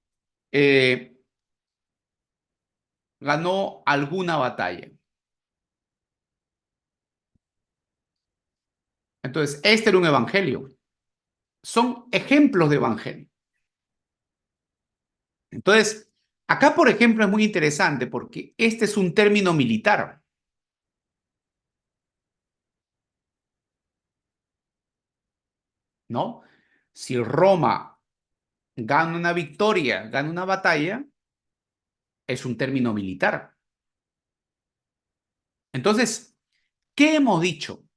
Ganó alguna batalla. Entonces, este era un evangelio. Son ejemplos de evangelio. Entonces, acá, por ejemplo, es muy interesante porque este es un término militar. ¿No? Si Roma gana una victoria, gana una batalla, es un término militar. Entonces, ¿qué hemos dicho?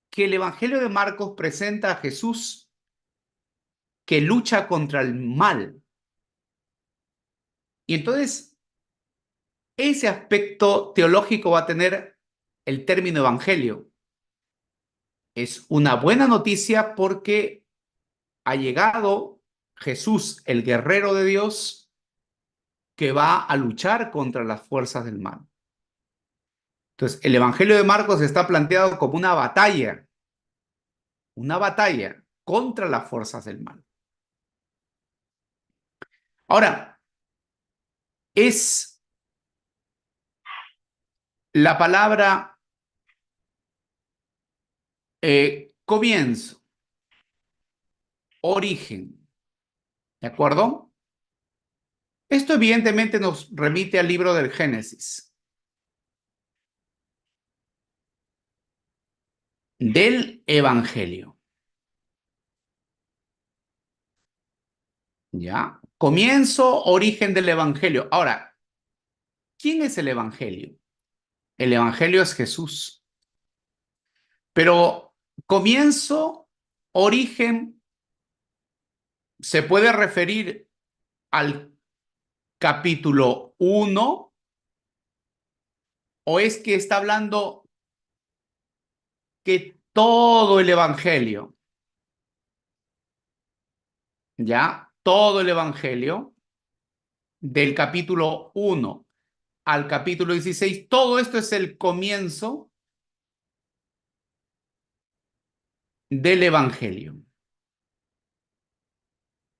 Que el Evangelio de Marcos presenta a Jesús que lucha contra el mal. Y entonces, ese aspecto teológico va a tener el término evangelio. Es una buena noticia porque ha llegado Jesús, el guerrero de Dios, que va a luchar contra las fuerzas del mal. Entonces, el Evangelio de Marcos está planteado como una batalla contra las fuerzas del mal. Ahora, es la palabra comienzo, origen, ¿de acuerdo? Esto evidentemente nos remite al libro del Génesis. Del Evangelio. ¿Ya? Comienzo, origen del Evangelio. Ahora, ¿quién es el Evangelio? El Evangelio es Jesús. Pero comienzo, origen, se puede referir al capítulo 1 o es que está hablando que todo el Evangelio, ¿ya? Todo el Evangelio del capítulo 1 al capítulo 16, todo esto es el comienzo del Evangelio.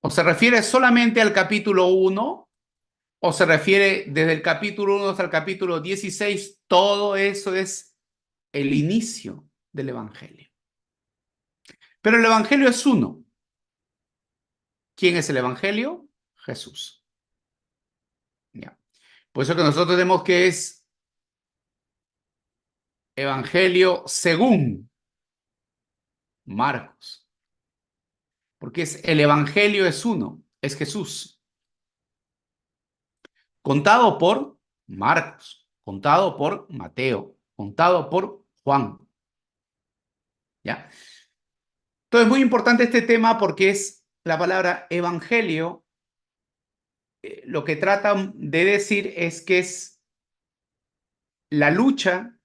¿O se refiere solamente al capítulo 1? ¿O se refiere desde el capítulo 1 hasta el capítulo 16? Todo eso es el inicio del Evangelio. Pero el Evangelio es uno. ¿Quién es el Evangelio? Jesús. Ya. Por eso que nosotros tenemos que es Evangelio según Marcos. Porque el Evangelio es uno, es Jesús. Contado por Marcos, contado por Mateo, contado por Juan. ¿Ya? Entonces es muy importante este tema porque es la palabra evangelio. Lo que tratan de decir es que es la lucha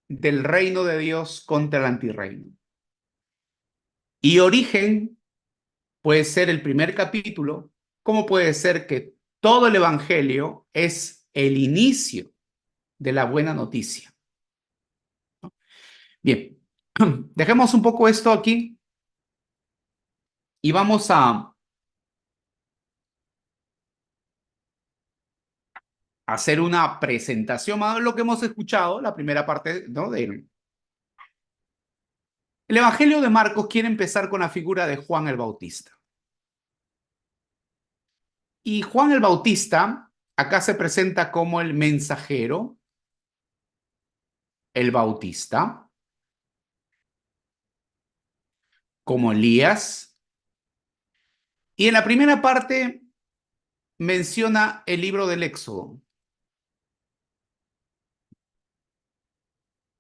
del reino de Dios contra el antirreino. Y origen puede ser el primer capítulo, como puede ser que todo el evangelio es el inicio de la buena noticia. Bien, dejemos un poco esto aquí y vamos a hacer una presentación más de lo que hemos escuchado, la primera parte, ¿no? El Evangelio de Marcos quiere empezar con la figura de Juan el Bautista. Y Juan el Bautista acá se presenta como el mensajero, el Bautista, como Elías. Y en la primera parte menciona el libro del Éxodo.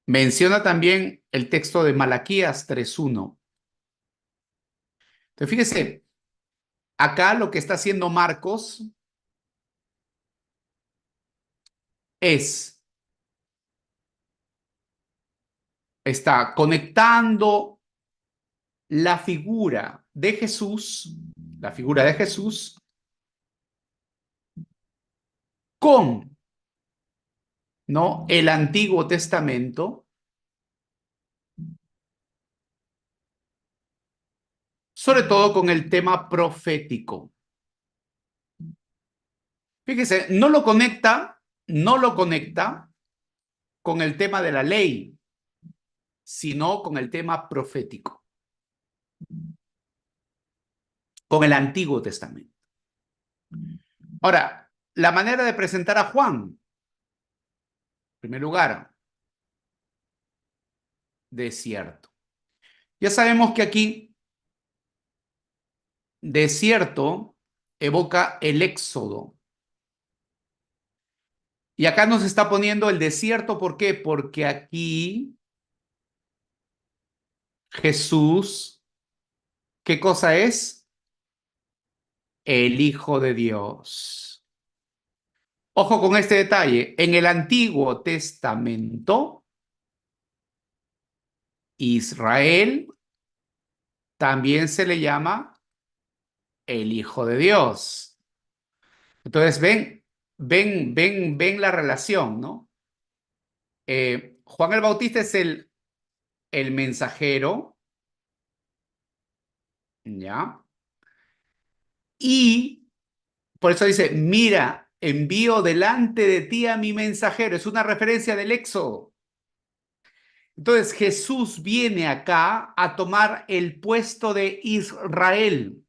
Menciona también el texto de Malaquías 3:1. Entonces, fíjese, acá lo que está haciendo Marcos está conectando la figura de Jesús con, ¿no?, el Antiguo Testamento, sobre todo con el tema profético. Fíjese, no lo conecta con el tema de la ley, sino con el tema profético, con el Antiguo Testamento. Ahora, la manera de presentar a Juan, en primer lugar, desierto. Ya sabemos que aquí desierto evoca el éxodo. Y acá nos está poniendo el desierto, ¿por qué? Porque aquí Jesús, ¿qué cosa es? El Hijo de Dios. Ojo con este detalle. En el Antiguo Testamento, Israel también se le llama el Hijo de Dios. Entonces, ven la relación, ¿no? Juan el Bautista es el mensajero, ¿ya? Y por eso dice, mira, envío delante de ti a mi mensajero. Es una referencia del Éxodo. Entonces Jesús viene acá a tomar el puesto de Israel.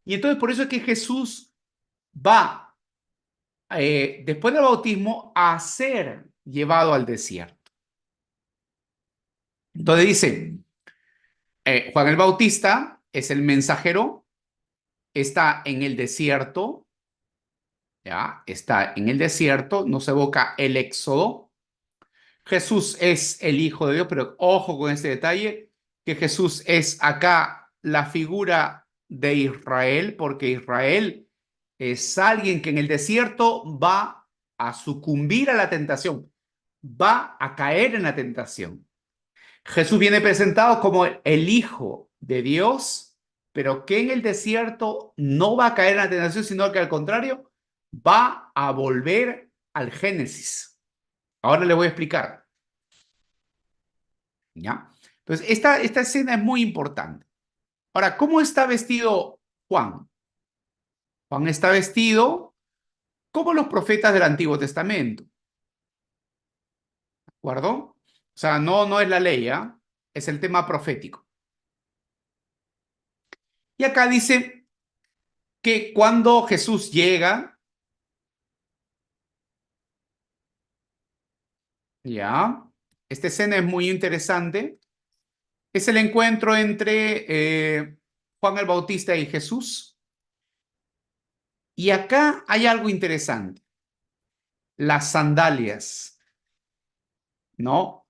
Y entonces por eso es que Jesús va, después del bautismo, a ser llevado al desierto. Entonces dice, Juan el Bautista es el mensajero, está en el desierto, ¿ya? Está en el desierto, nos evoca el Éxodo. Jesús es el Hijo de Dios, pero ojo con este detalle, que Jesús es acá la figura de Israel, porque Israel es alguien que en el desierto va a sucumbir a la tentación, va a caer en la tentación. Jesús viene presentado como el Hijo de Dios, pero que en el desierto no va a caer en la tentación, sino que al contrario, va a volver al Génesis. Ahora le voy a explicar. ¿Ya? Entonces, esta escena es muy importante. Ahora, ¿cómo está vestido Juan? Juan está vestido como los profetas del Antiguo Testamento. ¿De acuerdo? O sea, no es la ley, ¿ah? Es el tema profético. Y acá dice que cuando Jesús llega, ya, esta escena es muy interesante. Es el encuentro entre Juan el Bautista y Jesús. Y acá hay algo interesante. Las sandalias, ¿no?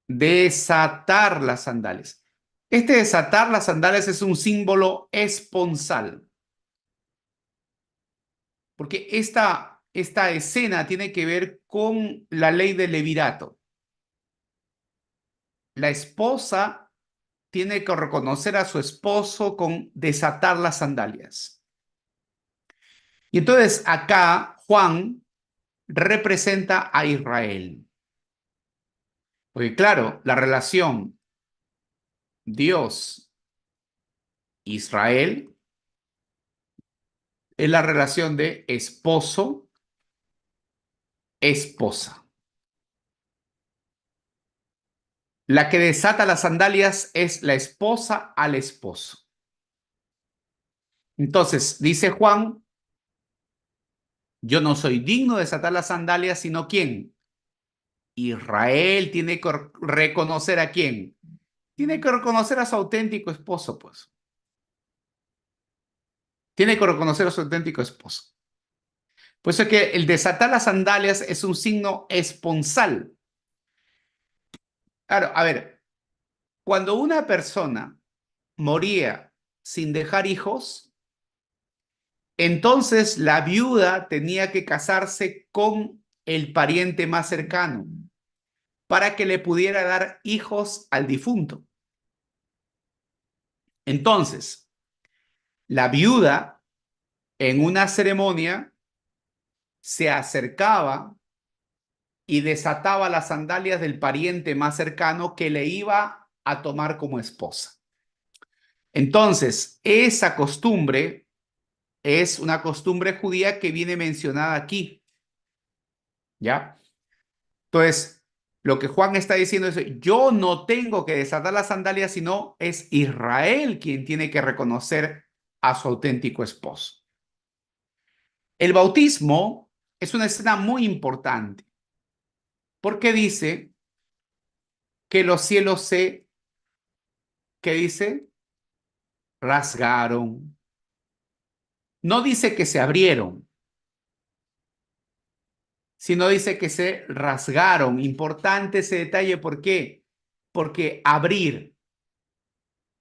Desatar las sandalias. Este desatar las sandalias es un símbolo esponsal. Porque esta escena tiene que ver con la ley del levirato. La esposa tiene que reconocer a su esposo con desatar las sandalias. Y entonces acá Juan representa a Israel. Porque claro, la relación Dios-Israel es la relación de esposo-esposa. La que desata las sandalias es la esposa al esposo. Entonces, dice Juan, yo no soy digno de desatar las sandalias, sino ¿quién? Israel tiene que reconocer a quién. Tiene que reconocer a su auténtico esposo, pues. Tiene que reconocer a su auténtico esposo. Por eso es que el desatar las sandalias es un signo esponsal. Claro, a ver, cuando una persona moría sin dejar hijos, entonces la viuda tenía que casarse con el pariente más cercano para que le pudiera dar hijos al difunto. Entonces, la viuda en una ceremonia se acercaba y desataba las sandalias del pariente más cercano que le iba a tomar como esposa. Entonces, esa costumbre es una costumbre judía que viene mencionada aquí. ¿Ya? Entonces, lo que Juan está diciendo es, yo no tengo que desatar las sandalias, sino es Israel quien tiene que reconocer a su auténtico esposo. El bautismo es una escena muy importante porque dice que los cielos ¿qué dice? Rasgaron. No dice que se abrieron, sino dice que se rasgaron. Importante ese detalle, ¿por qué? Porque abrir,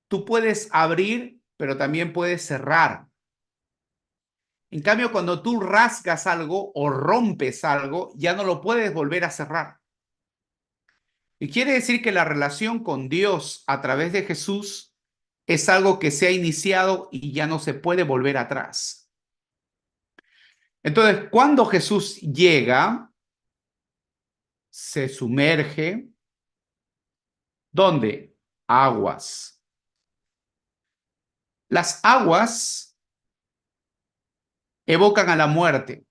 tú puedes abrir, pero también puedes cerrar. En cambio, cuando tú rasgas algo o rompes algo, ya no lo puedes volver a cerrar. Y quiere decir que la relación con Dios a través de Jesús es algo que se ha iniciado y ya no se puede volver atrás. Entonces, cuando Jesús llega, se sumerge, ¿dónde? Aguas. Las aguas evocan a la muerte.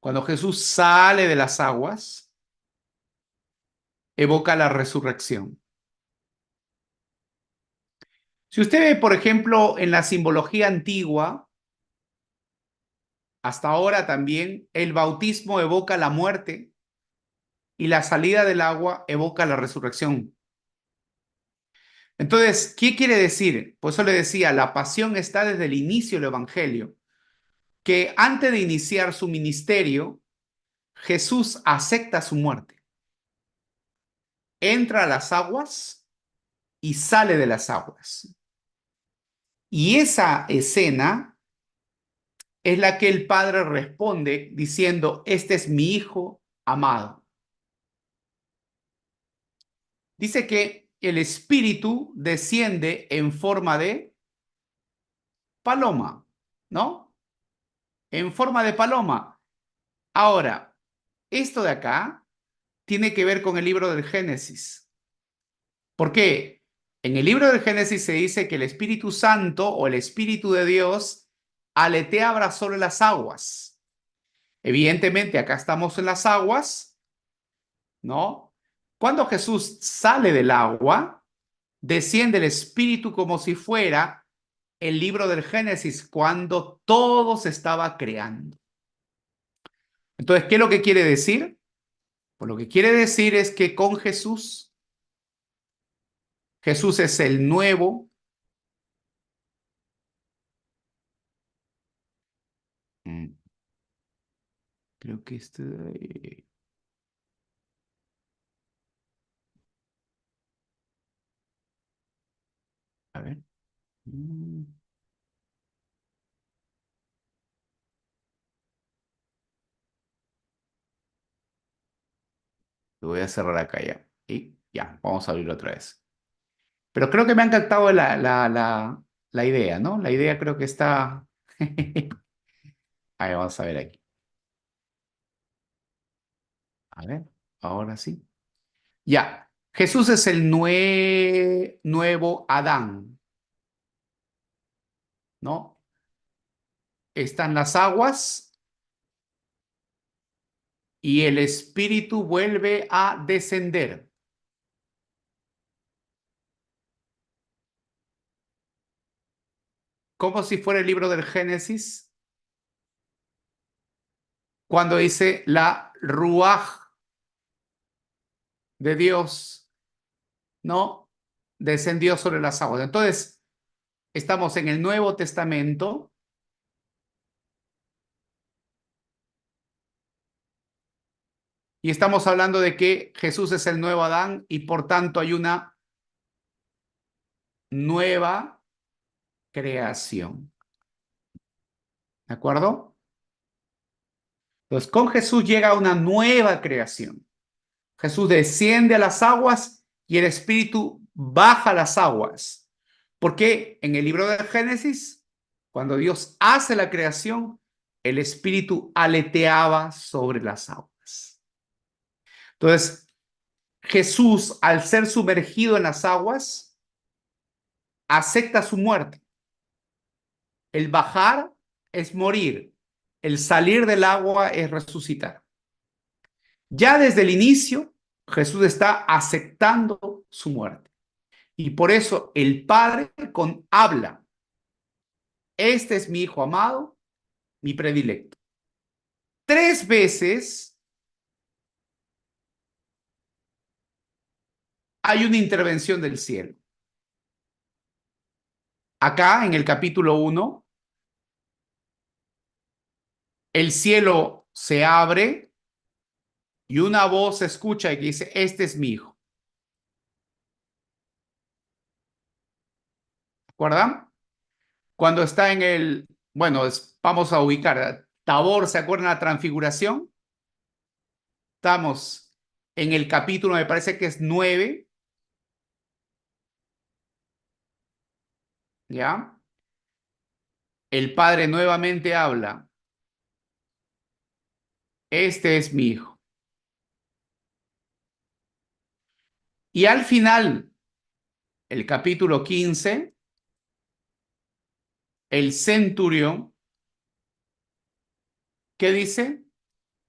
Cuando Jesús sale de las aguas, evoca la resurrección. Si usted ve, por ejemplo, en la simbología antigua, hasta ahora también, el bautismo evoca la muerte y la salida del agua evoca la resurrección. Entonces, ¿qué quiere decir? Por eso le decía, la pasión está desde el inicio del Evangelio, que antes de iniciar su ministerio, Jesús acepta su muerte. Entra a las aguas y sale de las aguas. Y esa escena es la que el Padre responde diciendo, este es mi Hijo amado. Dice que el Espíritu desciende en forma de paloma. ¿no? En forma de paloma. Ahora, esto de acá tiene que ver con el libro del Génesis. ¿Por qué? En el libro del Génesis se dice que el Espíritu Santo o el Espíritu de Dios aleteaba sobre las aguas. Evidentemente, acá estamos en las aguas, ¿no? Cuando Jesús sale del agua, desciende el Espíritu como si fuera el libro del Génesis, cuando todo se estaba creando. Entonces, ¿qué es lo que quiere decir? Pues lo que quiere decir es que con Jesús, Jesús es el nuevo. Creo que a ver. Lo voy a cerrar acá ya. Y ya, vamos a abrirlo otra vez. Pero creo que me han captado la idea, ¿no? La idea creo que está... Ahí vamos a ver aquí. A ver, ahora sí. Ya, Jesús es el nuevo Adán, ¿no? Están las aguas y el Espíritu vuelve a descender. Como si fuera el libro del Génesis, cuando dice la Ruaj de Dios, ¿no? Descendió sobre las aguas. Entonces, estamos en el Nuevo Testamento y estamos hablando de que Jesús es el nuevo Adán y por tanto hay una nueva creación. ¿De acuerdo? Entonces, con Jesús llega una nueva creación. Jesús desciende a las aguas y el Espíritu baja a las aguas. Porque en el libro del Génesis, cuando Dios hace la creación, el Espíritu aleteaba sobre las aguas. Entonces, Jesús, al ser sumergido en las aguas, acepta su muerte. El bajar es morir. El salir del agua es resucitar. Ya desde el inicio, Jesús está aceptando su muerte. Y por eso el Padre habla. Este es mi Hijo amado, mi predilecto. 3 veces hay una intervención del cielo. Acá, en el capítulo 1, el cielo se abre y una voz se escucha y dice, este es mi Hijo. ¿De acuerdo? Cuando está en vamos a ubicar, Tabor, ¿se acuerdan de la transfiguración? Estamos en el capítulo, me parece que es 9. ¿Ya? El Padre nuevamente habla. Este es mi Hijo. Y al final, el capítulo 15, el centurión, ¿qué dice?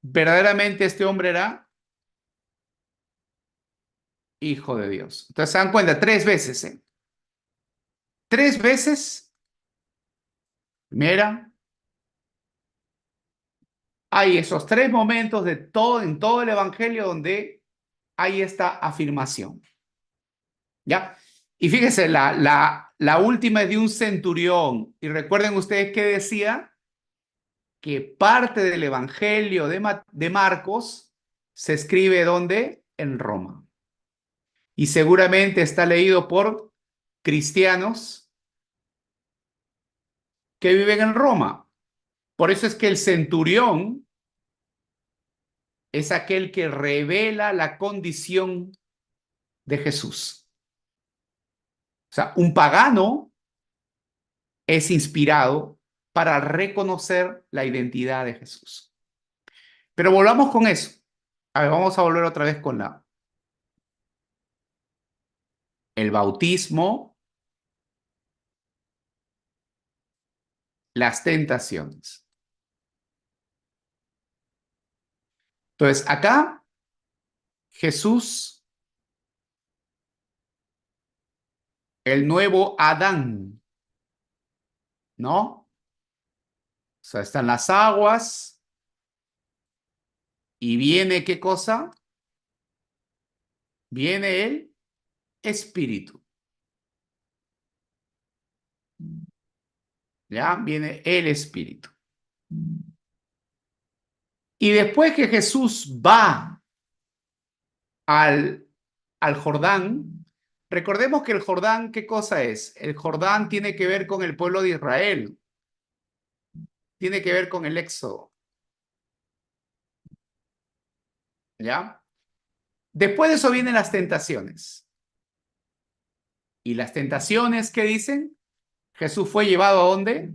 Verdaderamente este hombre era Hijo de Dios. Entonces se dan cuenta, 3 veces, ¿eh? 3 veces, primera, hay esos 3 momentos en todo el Evangelio donde hay esta afirmación. ¿Ya? Y fíjense, la última es de un centurión. Y recuerden ustedes que decía que parte del Evangelio de Marcos se escribe ¿dónde? En Roma. Y seguramente está leído por cristianos que viven en Roma. Por eso es que el centurión es aquel que revela la condición de Jesús. O sea, un pagano es inspirado para reconocer la identidad de Jesús. Pero volvamos con eso. A ver, vamos a volver otra vez con el bautismo, las tentaciones. Entonces, acá Jesús, el nuevo Adán, ¿no? O sea, están las aguas y viene, ¿qué cosa? Viene el Espíritu. ¿Ya? Viene el Espíritu. Y después que Jesús va al Jordán, recordemos que el Jordán, ¿qué cosa es? El Jordán tiene que ver con el pueblo de Israel. Tiene que ver con el Éxodo. ¿Ya? Después de eso vienen las tentaciones. ¿Y las tentaciones qué dicen? Jesús fue llevado ¿a dónde?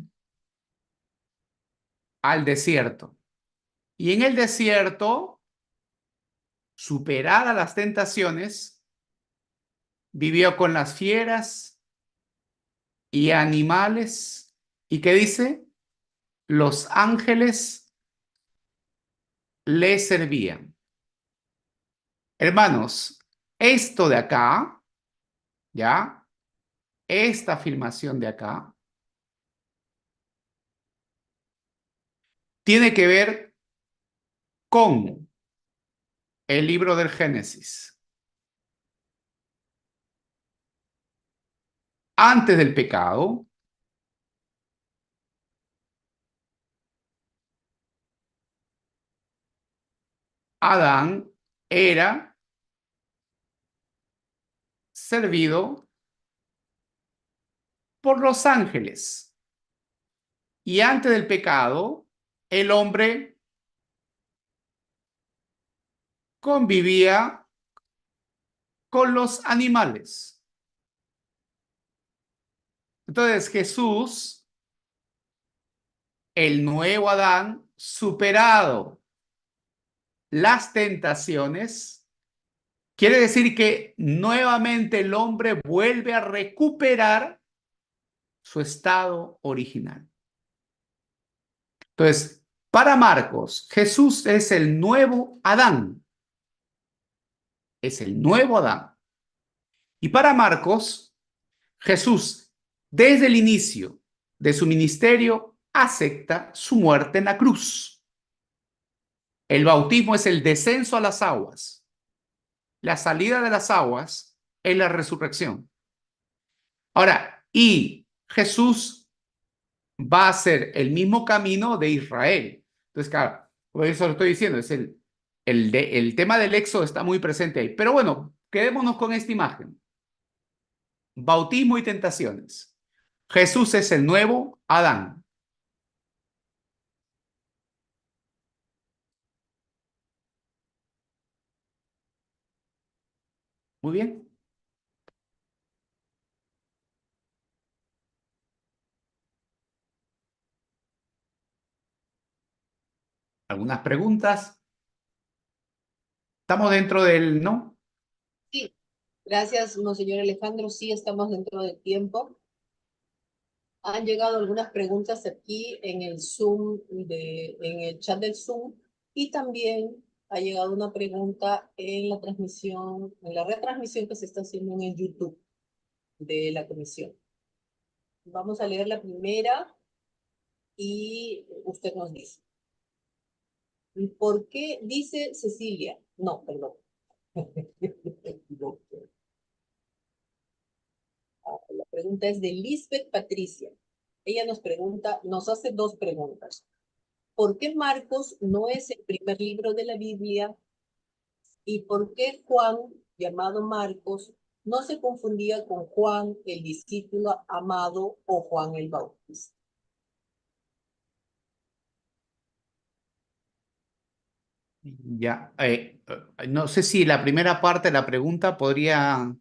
Al desierto. Y en el desierto, superadas las tentaciones, vivió con las fieras y animales. ¿Y qué dice? Los ángeles le servían. Hermanos, esto de acá, ¿ya? Esta afirmación de acá, tiene que ver con el libro del Génesis. Antes del pecado, Adán era servido por los ángeles. Y antes del pecado, el hombre convivía con los animales. Entonces Jesús, el nuevo Adán, superado las tentaciones, quiere decir que nuevamente el hombre vuelve a recuperar su estado original. Entonces, para Marcos, Jesús es el nuevo Adán. Es el nuevo Adán. Y para Marcos, Jesús, desde el inicio de su ministerio, acepta su muerte en la cruz. El bautismo es el descenso a las aguas. La salida de las aguas es la resurrección. Ahora, y Jesús va a hacer el mismo camino de Israel. Entonces, claro, por eso lo estoy diciendo, es el tema del éxodo está muy presente ahí. Pero bueno, quedémonos con esta imagen. Bautismo y tentaciones. Jesús es el nuevo Adán. Muy bien. ¿Algunas preguntas? ¿Estamos dentro del no? Sí, gracias, monseñor Alejandro. Sí, estamos dentro del tiempo. Han llegado algunas preguntas aquí en el Zoom, en el chat del Zoom, y también ha llegado una pregunta en la transmisión, en la retransmisión que se está haciendo en el YouTube de la comisión. Vamos a leer la primera y usted nos dice. ¿Por qué dice Cecilia? No, perdón. La pregunta es de Lisbeth Patricia. Ella nos pregunta, nos hace dos preguntas. ¿Por qué Marcos no es el primer libro de la Biblia? ¿Y por qué Juan, llamado Marcos, no se confundía con Juan, el discípulo amado, o Juan el Bautista? Ya. No sé si la primera parte de la pregunta podría...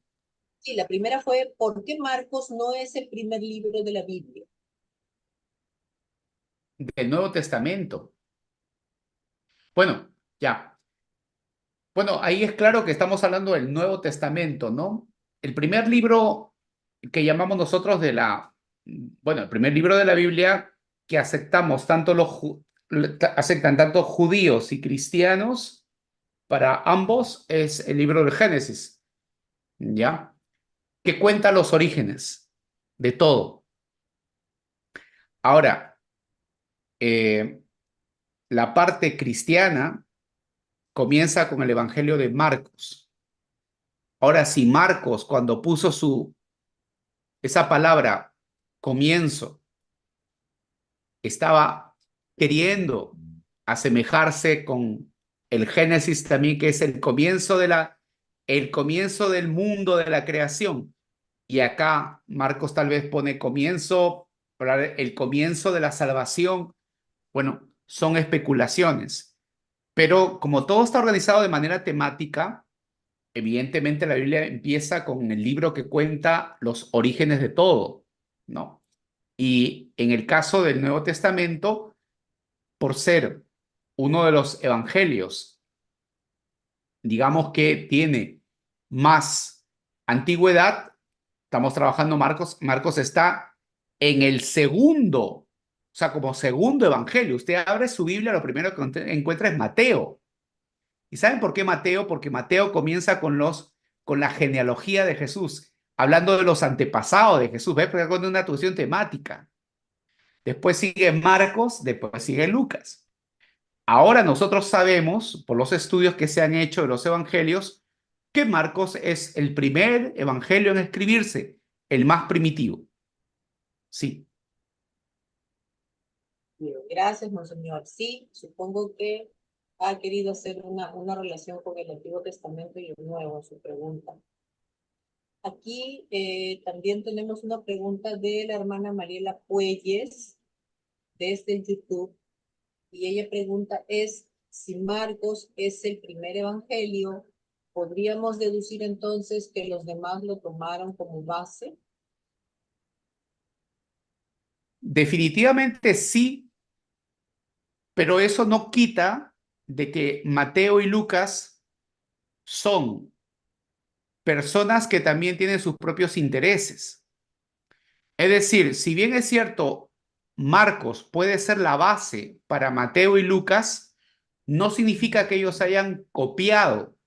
Sí, la primera fue, ¿por qué Marcos no es el primer libro de la Biblia? del Nuevo Testamento. Bueno, ya. Bueno, ahí es claro que estamos hablando del Nuevo Testamento, ¿no? El primer libro que llamamos nosotros bueno, el primer libro de la Biblia que aceptamos aceptan tanto judíos y cristianos, para ambos es el libro del Génesis, ¿ya? Que cuenta los orígenes de todo. Ahora, la parte cristiana comienza con el Evangelio de Marcos. Ahora, si Marcos, cuando puso esa palabra, comienzo, estaba queriendo asemejarse con el Génesis también, que es el comienzo el comienzo del mundo, de la creación. Y acá Marcos tal vez pone comienzo, el comienzo de la salvación. Bueno, son especulaciones. Pero como todo está organizado de manera temática, evidentemente la Biblia empieza con el libro que cuenta los orígenes de todo, ¿no? Y en el caso del Nuevo Testamento, por ser uno de los evangelios, digamos que tiene más antigüedad, estamos trabajando Marcos está en el segundo, o sea, como segundo evangelio. Usted abre su Biblia, lo primero que encuentra es Mateo. ¿Y saben por qué Mateo? Porque Mateo comienza con la genealogía de Jesús, hablando de los antepasados de Jesús. ¿Ves? Porque es una atribución temática. Después sigue Marcos, después sigue Lucas. Ahora nosotros sabemos, por los estudios que se han hecho de los evangelios, que Marcos es el primer evangelio en escribirse, el más primitivo. Sí. Bien, gracias, monseñor. Sí, supongo que ha querido hacer una relación con el Antiguo Testamento y el Nuevo en su pregunta. Aquí también tenemos una pregunta de la hermana Mariela Puelles desde YouTube, y ella pregunta si Marcos es el primer evangelio, ¿podríamos deducir entonces que los demás lo tomaron como base? Definitivamente sí, pero eso no quita de que Mateo y Lucas son personas que también tienen sus propios intereses. Es decir, si bien es cierto, Marcos puede ser la base para Mateo y Lucas, no significa que ellos hayan copiado.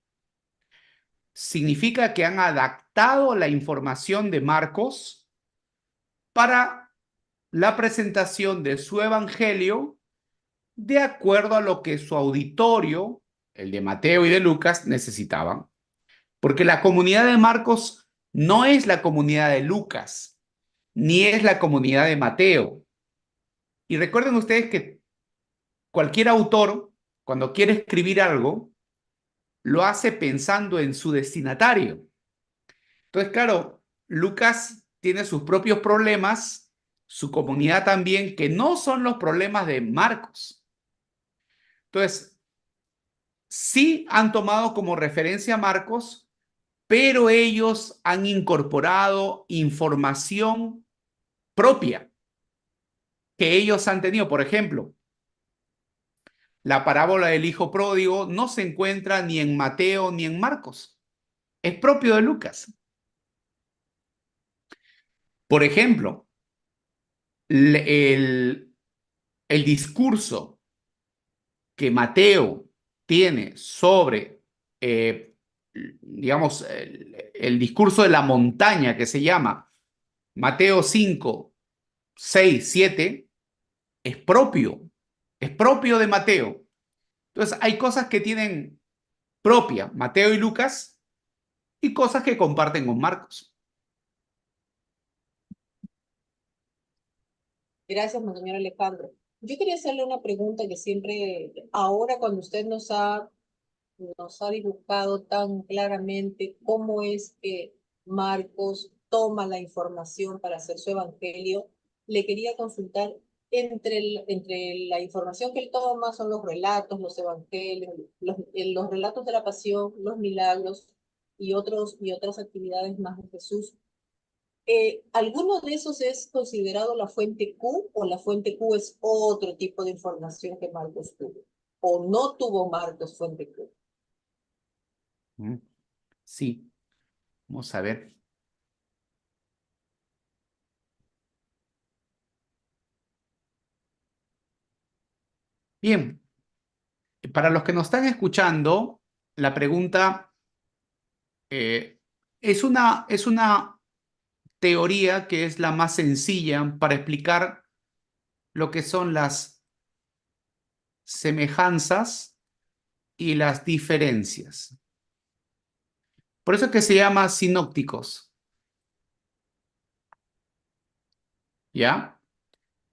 Significa que han adaptado la información de Marcos para la presentación de su evangelio de acuerdo a lo que su auditorio, el de Mateo y de Lucas, necesitaban. Porque la comunidad de Marcos no es la comunidad de Lucas, ni es la comunidad de Mateo. Y recuerden ustedes que cualquier autor, cuando quiere escribir algo, lo hace pensando en su destinatario. Entonces, claro, Lucas tiene sus propios problemas, su comunidad también, que no son los problemas de Marcos. Entonces, sí han tomado como referencia a Marcos, pero ellos han incorporado información propia que ellos han tenido. Por ejemplo, la parábola del hijo pródigo no se encuentra ni en Mateo ni en Marcos. Es propio de Lucas. Por ejemplo, el discurso que Mateo tiene sobre, digamos, el discurso de la montaña que se llama Mateo 5, 6, 7, es propio de Mateo. Entonces, hay cosas que tienen propia Mateo y Lucas y cosas que comparten con Marcos. Gracias, monseñor Alejandro. Yo quería hacerle una pregunta que siempre, ahora cuando usted nos ha dibujado tan claramente cómo es que Marcos toma la información para hacer su evangelio, le quería consultar entre la información que él toma son los relatos, los evangelios, los relatos de la pasión, los milagros y otras actividades más de Jesús. ¿Alguno de esos es considerado la fuente Q o la fuente Q es otro tipo de información que Marcos tuvo? ¿O no tuvo Marcos fuente Q? Sí, vamos a ver. Bien, para los que nos están escuchando, la pregunta es una teoría que es la más sencilla para explicar lo que son las semejanzas y las diferencias. Por eso es que se llama sinópticos, ¿ya?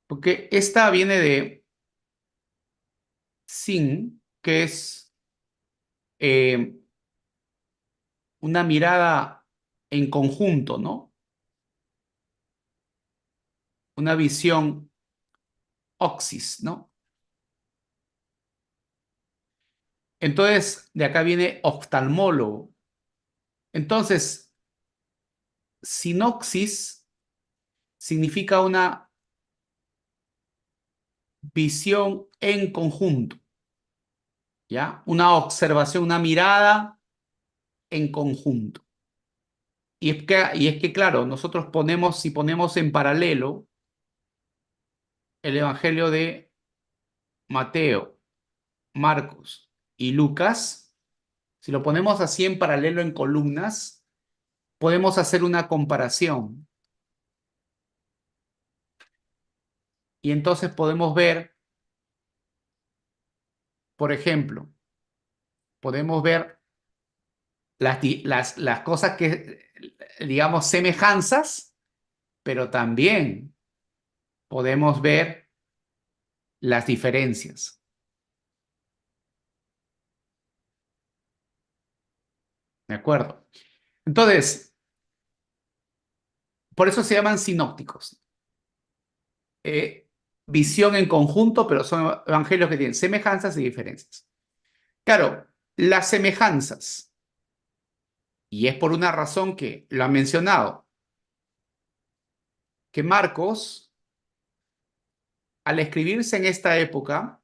Porque esta viene de sin, que es eh, una mirada en conjunto, ¿no? Una visión oxis, ¿no? Entonces, de acá viene oftalmólogo. Entonces, sinopsis significa una visión en conjunto, ¿ya? Una observación, una mirada en conjunto. Y es que, claro, nosotros si ponemos en paralelo el Evangelio de Mateo, Marcos y Lucas, si lo ponemos así en paralelo en columnas, podemos hacer una comparación. Y entonces podemos ver, por ejemplo, podemos ver las cosas que, digamos, semejanzas, pero también podemos ver las diferencias. ¿De acuerdo? Entonces, por eso se llaman sinópticos. Visión en conjunto, pero son evangelios que tienen semejanzas y diferencias. Claro, las semejanzas, y es por una razón que lo han mencionado, que Marcos, al escribirse en esta época,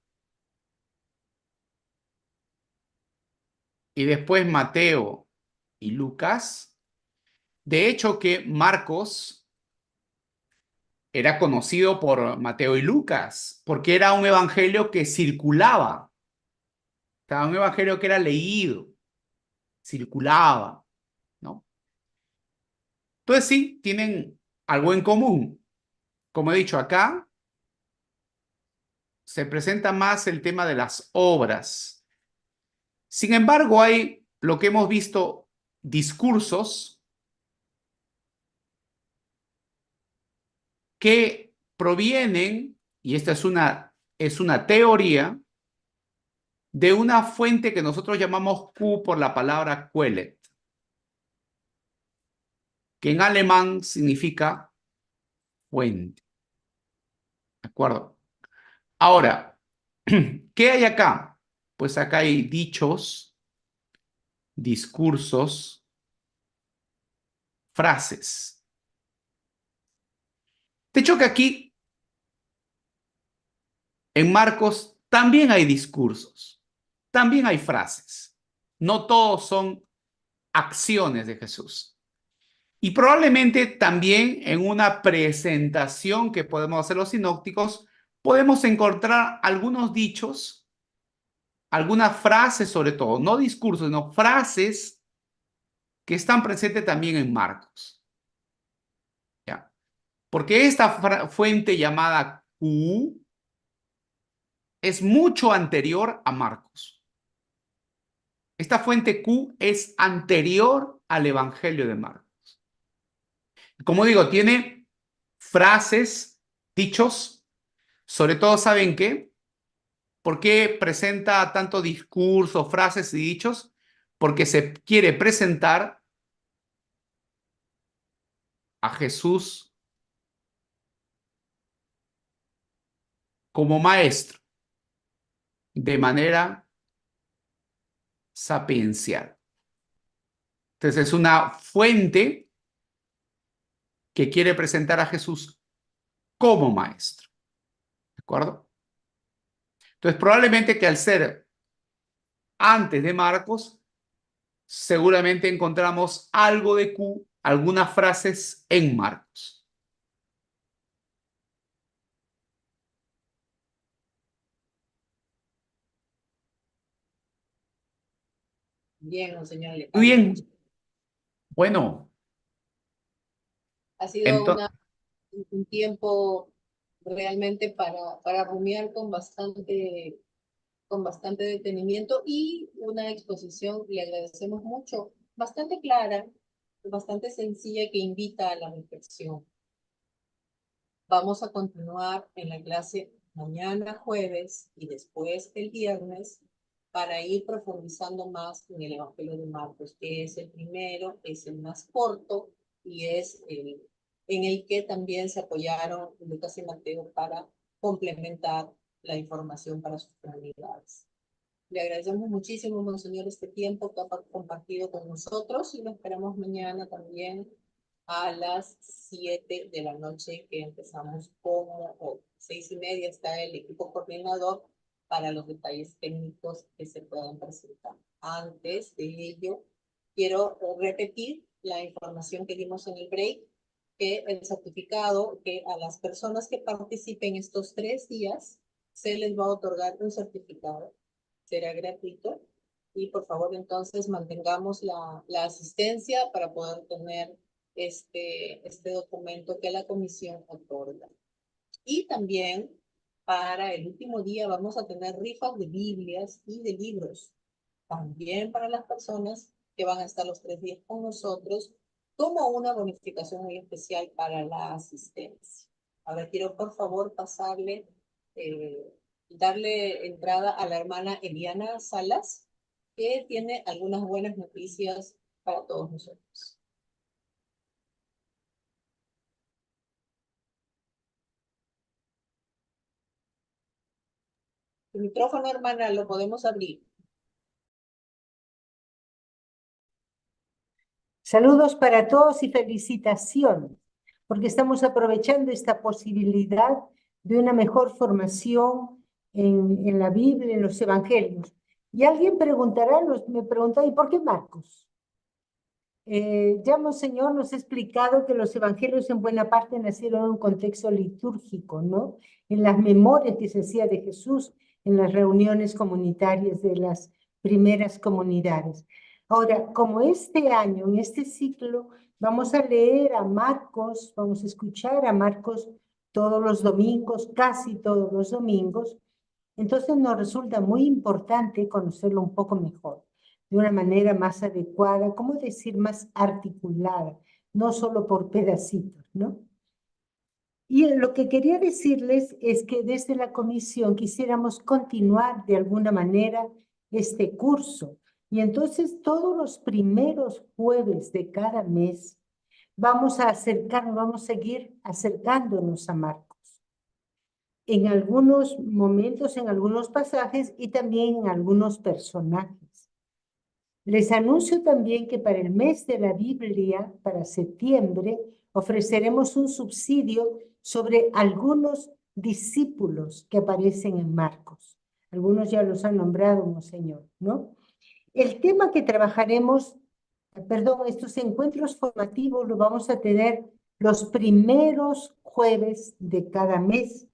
y después Mateo y Lucas, de hecho que Marcos era conocido por Mateo y Lucas, porque era un evangelio que circulaba, era un evangelio que era leído, circulaba, ¿no? Entonces sí, tienen algo en común. Como he dicho acá, se presenta más el tema de las obras. Sin embargo, hay lo que hemos visto, discursos que provienen, y esta es una teoría, de una fuente que nosotros llamamos Q por la palabra Quelle, que en alemán significa fuente. ¿De acuerdo? Ahora, ¿qué hay acá? Pues acá hay dichos, discursos, frases. De hecho que aquí en Marcos también hay discursos, también hay frases. No todos son acciones de Jesús. Y probablemente también en una presentación que podemos hacer los sinópticos, podemos encontrar algunos dichos, algunas frases sobre todo, no discursos, sino frases que están presentes también en Marcos. ¿Ya? Porque esta fuente llamada Q es mucho anterior a Marcos. Esta fuente Q es anterior al Evangelio de Marcos. Como digo, tiene frases, dichos, sobre todo, ¿saben qué? ¿Por qué presenta tanto discurso, frases y dichos? Porque se quiere presentar a Jesús como maestro de manera sapiencial. Entonces es una fuente que quiere presentar a Jesús como maestro. ¿De acuerdo? Entonces, probablemente que al ser antes de Marcos, seguramente encontramos algo de Q, algunas frases en Marcos. Bien, Monseñor Muy Alejandro. bien. Bueno, Ha sido entonces, un tiempo realmente para rumiar con bastante detenimiento y una exposición, le agradecemos mucho, bastante clara, bastante sencilla que invita a la reflexión. Vamos a continuar en la clase mañana jueves y después el viernes para ir profundizando más en el Evangelio de Marcos, que es el primero, es el más corto y es el en el que también se apoyaron Lucas y Mateo para complementar la información para sus comunidades. Le agradecemos muchísimo, Monseñor, este tiempo que ha compartido con nosotros y lo esperamos mañana también a las 7 de la noche que empezamos como hoy. 6:30 está el equipo coordinador para los detalles técnicos que se puedan presentar. Antes de ello, quiero repetir la información que dimos en el break, que el certificado que a las personas que participen estos 3 días se les va a otorgar un certificado. Será gratuito y por favor entonces mantengamos la asistencia para poder tener este documento que la comisión otorga. Y también para el último día vamos a tener rifas de Biblias y de libros, también para las personas que van a estar los 3 días con nosotros, como una bonificación muy especial para la asistencia. Ahora quiero por favor pasarle, darle entrada a la hermana Eliana Salas, que tiene algunas buenas noticias para todos nosotros. El micrófono, hermana, lo podemos abrir. Saludos para todos y felicitaciones, porque estamos aprovechando esta posibilidad de una mejor formación en la Biblia, en los evangelios. Y alguien preguntará, me preguntó, ¿y por qué Marcos? Ya Monseñor nos ha explicado que los evangelios en buena parte nacieron en un contexto litúrgico, ¿no? En las memorias que se hacía de Jesús, en las reuniones comunitarias de las primeras comunidades. Ahora, como este año, en este ciclo, vamos a leer a Marcos, vamos a escuchar a Marcos todos los domingos, casi todos los domingos, entonces nos resulta muy importante conocerlo un poco mejor, de una manera más adecuada, ¿cómo decir? Más articulada, no solo por pedacitos, ¿no? Y lo que quería decirles es que desde la comisión quisiéramos continuar de alguna manera este curso. Y entonces todos los primeros jueves de cada mes vamos a acercarnos, vamos a seguir acercándonos a Marcos. En algunos momentos, en algunos pasajes y también en algunos personajes. Les anuncio también que para el mes de la Biblia, para septiembre, ofreceremos un subsidio sobre algunos discípulos que aparecen en Marcos. Algunos ya los han nombrado, Monseñor, ¿no? El tema que trabajaremos, estos encuentros formativos los vamos a tener los primeros jueves de cada mes.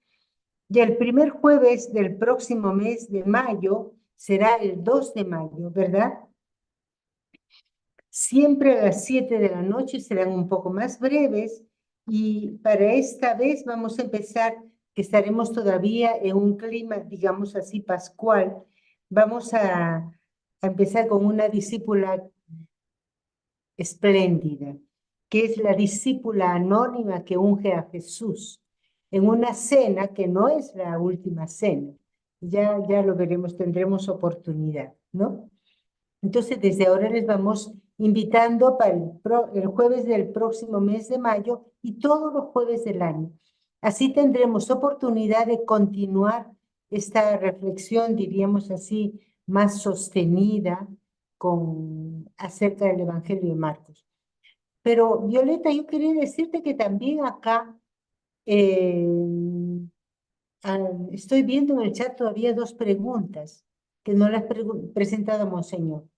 Y el primer jueves del próximo mes de mayo será el 2 de mayo, ¿verdad? Siempre a las 7 de la noche, serán un poco más breves y para esta vez vamos a empezar, que estaremos todavía en un clima, digamos así, pascual. Vamos a empezar con una discípula espléndida, que es la discípula anónima que unge a Jesús en una cena que no es la última cena. Ya lo veremos, tendremos oportunidad, ¿no? Entonces, desde ahora les vamos invitando para el jueves del próximo mes de mayo y todos los jueves del año. Así tendremos oportunidad de continuar esta reflexión, diríamos así, más sostenida acerca del Evangelio de Marcos. Pero Violeta, yo quería decirte que también acá eh, estoy viendo en el chat todavía dos preguntas que no las presentado a Monseñor.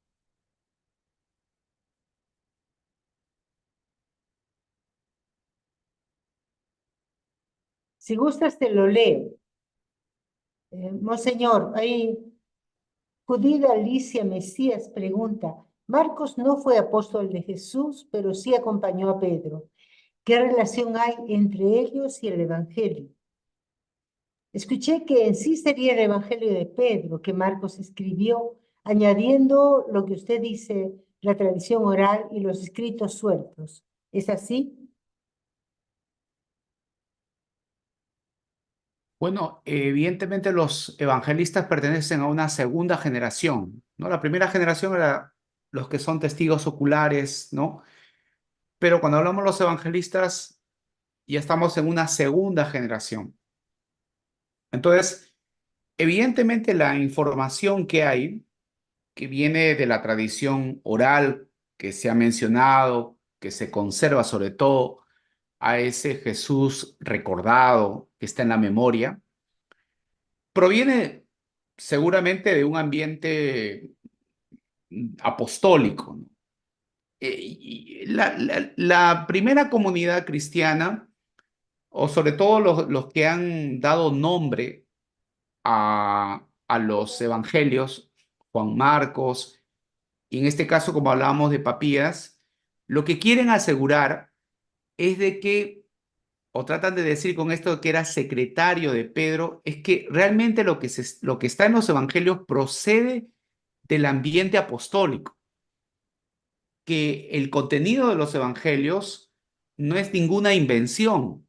Si gustas, te lo leo. Monseñor, ahí Judith Alicia Mesías pregunta, Marcos no fue apóstol de Jesús, pero sí acompañó a Pedro. ¿Qué relación hay entre ellos y el Evangelio? Escuché que en sí sería el Evangelio de Pedro que Marcos escribió, añadiendo lo que usted dice, la tradición oral y los escritos sueltos. ¿Es así? Bueno, evidentemente los evangelistas pertenecen a una segunda generación, ¿no? La primera generación era los que son testigos oculares, ¿no? Pero cuando hablamos de los evangelistas, ya estamos en una segunda generación. Entonces, evidentemente la información que hay, que viene de la tradición oral que se ha mencionado, que se conserva sobre todo a ese Jesús recordado que está en la memoria, proviene seguramente de un ambiente apostólico, ¿no? Y la primera comunidad cristiana, o sobre todo los que han dado nombre a los evangelios, Juan Marcos, y en este caso, como hablábamos de Papías, lo que quieren asegurar es de que, o tratan de decir con esto que era secretario de Pedro, es que realmente lo que está en los evangelios procede del ambiente apostólico, que el contenido de los evangelios no es ninguna invención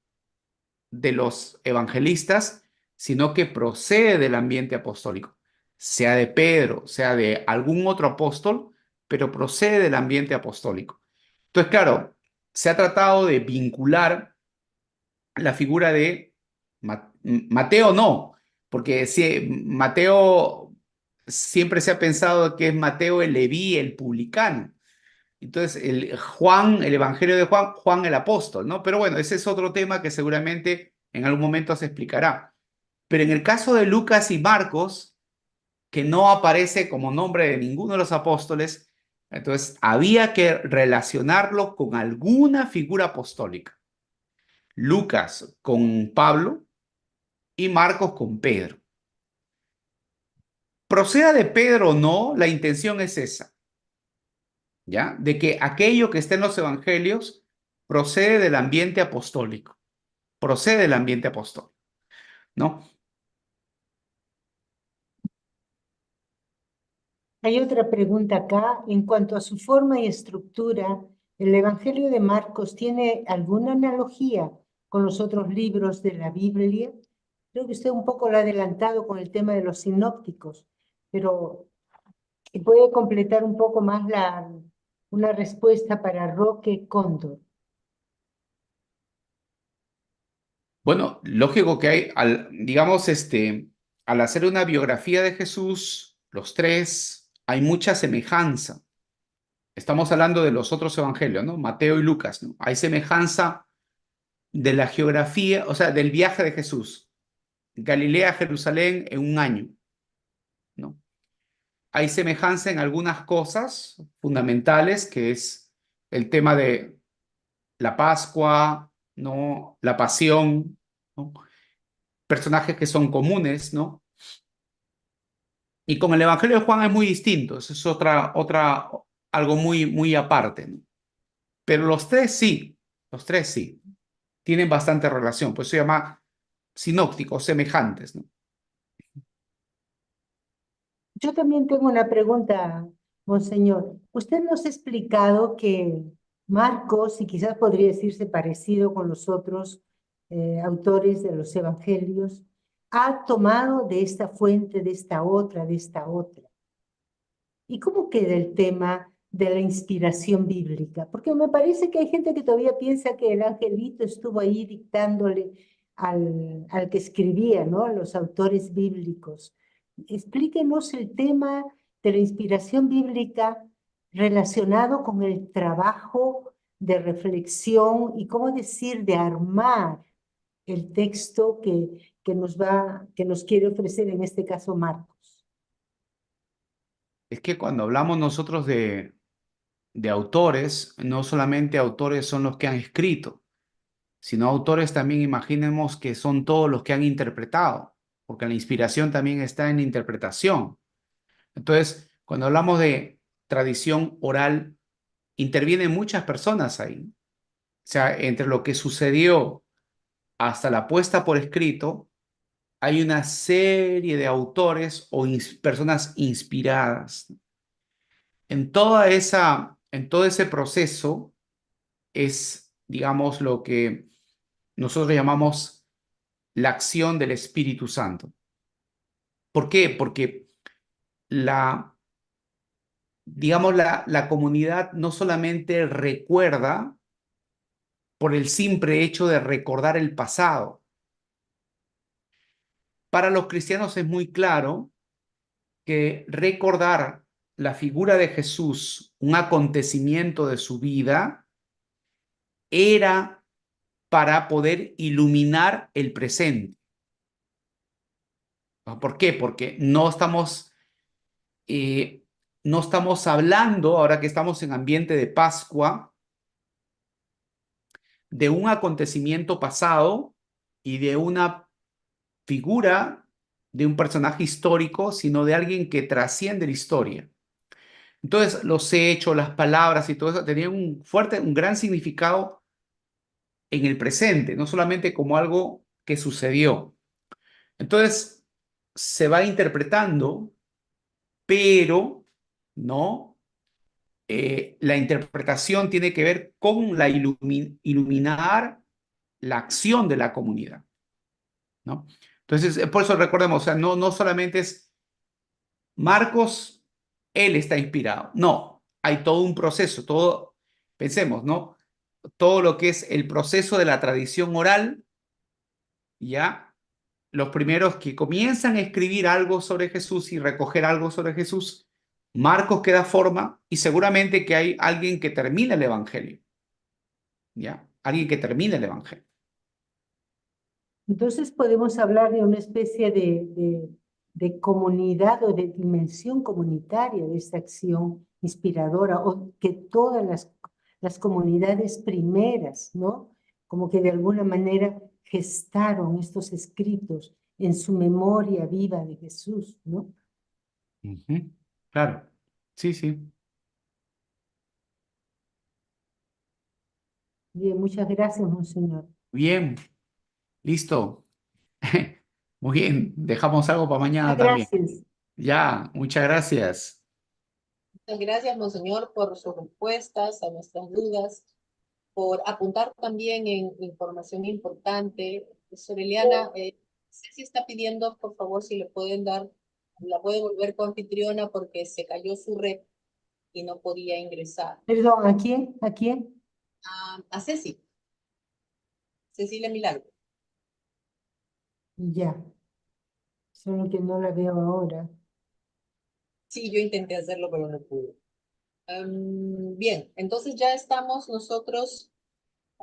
de los evangelistas, sino que procede del ambiente apostólico, sea de Pedro, sea de algún otro apóstol, pero procede del ambiente apostólico. Entonces, claro, se ha tratado de vincular la figura de Mateo, no, porque si Mateo siempre se ha pensado que es Mateo el Leví, el publicano. Entonces, Juan, el Evangelio de Juan, Juan el apóstol, ¿no? Pero bueno, ese es otro tema que seguramente en algún momento se explicará. Pero en el caso de Lucas y Marcos, que no aparece como nombre de ninguno de los apóstoles, entonces había que relacionarlo con alguna figura apostólica. Lucas con Pablo y Marcos con Pedro. Proceda de Pedro o no, la intención es esa, ¿ya? De que aquello que está en los evangelios procede del ambiente apostólico, procede del ambiente apostólico, ¿no? Hay otra pregunta acá. En cuanto a su forma y estructura, ¿el Evangelio de Marcos tiene alguna analogía con los otros libros de la Biblia? Creo que usted un poco lo ha adelantado con el tema de los sinópticos, pero puede completar un poco más una respuesta para Roque Cóndor. Bueno, lógico que hay, digamos, al hacer una biografía de Jesús, los tres, hay mucha semejanza. Estamos hablando de los otros evangelios, ¿no? Mateo y Lucas, ¿no? Hay semejanza de la geografía, o sea, del viaje de Jesús, Galilea a Jerusalén en un año, ¿no? Hay semejanza en algunas cosas fundamentales, que es el tema de la Pascua, ¿no? La pasión, ¿no? Personajes que son comunes, ¿no? Y con el Evangelio de Juan es muy distinto, eso es algo muy aparte, ¿no? Pero los tres sí, tienen bastante relación, por eso se llama sinópticos, semejantes, ¿no? Yo también tengo una pregunta, Monseñor. Usted nos ha explicado que Marcos, y quizás podría decirse parecido con los otros autores de los evangelios, ha tomado de esta fuente, de esta otra, de esta otra. ¿Y cómo queda el tema de la inspiración bíblica? Porque me parece que hay gente que todavía piensa que el angelito estuvo ahí dictándole al que escribía, ¿no? A los autores bíblicos. Explíquenos el tema de la inspiración bíblica relacionado con el trabajo de reflexión y, ¿cómo decir?, de armar el texto que nos quiere ofrecer, en este caso, Marcos. Es que cuando hablamos nosotros de autores, no solamente autores son los que han escrito, sino autores también imaginemos que son todos los que han interpretado, porque la inspiración también está en la interpretación. Entonces, cuando hablamos de tradición oral, intervienen muchas personas ahí. O sea, entre lo que sucedió hasta la puesta por escrito, hay una serie de autores o personas inspiradas. En todo ese proceso es, digamos, lo que nosotros llamamos la acción del Espíritu Santo. ¿Por qué? Porque digamos, la comunidad no solamente recuerda por el simple hecho de recordar el pasado. Para los cristianos es muy claro que recordar la figura de Jesús, un acontecimiento de su vida, era para poder iluminar el presente. ¿Por qué? Porque no estamos hablando, ahora que estamos en ambiente de Pascua, de un acontecimiento pasado y de una figura de un personaje histórico, sino de alguien que trasciende la historia. Entonces, los hechos, las palabras y todo eso tenían un gran significado en el presente, no solamente como algo que sucedió. Entonces, se va interpretando, pero no, la interpretación tiene que ver con iluminar la acción de la comunidad, ¿no? Entonces, por eso recordemos, o sea, no solamente es Marcos, él está inspirado. No, hay todo un proceso, pensemos, ¿no? Todo lo que es el proceso de la tradición oral, ya, los primeros que comienzan a escribir algo sobre Jesús y recoger algo sobre Jesús, Marcos que da forma y seguramente que hay alguien que termina el Evangelio, ¿ya? Alguien que termina el Evangelio. Entonces podemos hablar de una especie de comunidad o de dimensión comunitaria de esta acción inspiradora, o que todas las comunidades primeras, ¿no? Como que de alguna manera gestaron estos escritos en su memoria viva de Jesús, ¿no? Ujú. Claro, sí, sí. Bien, muchas gracias, monseñor. Bien, listo. Muy bien, dejamos algo para mañana también. Gracias. Ya, muchas gracias. Muchas gracias, monseñor, por sus respuestas a nuestras dudas, por apuntar también en información importante. Soreliana, Ceci está pidiendo, por favor, si le pueden dar, la puede volver coanfitriona porque se cayó su red y no podía ingresar. Perdón, ¿a quién? ¿A quién? A Ceci, Cecilia Milagro. Ya. Solo que no la veo ahora. Sí, yo intenté hacerlo, pero no pude. Bien, entonces ya estamos nosotros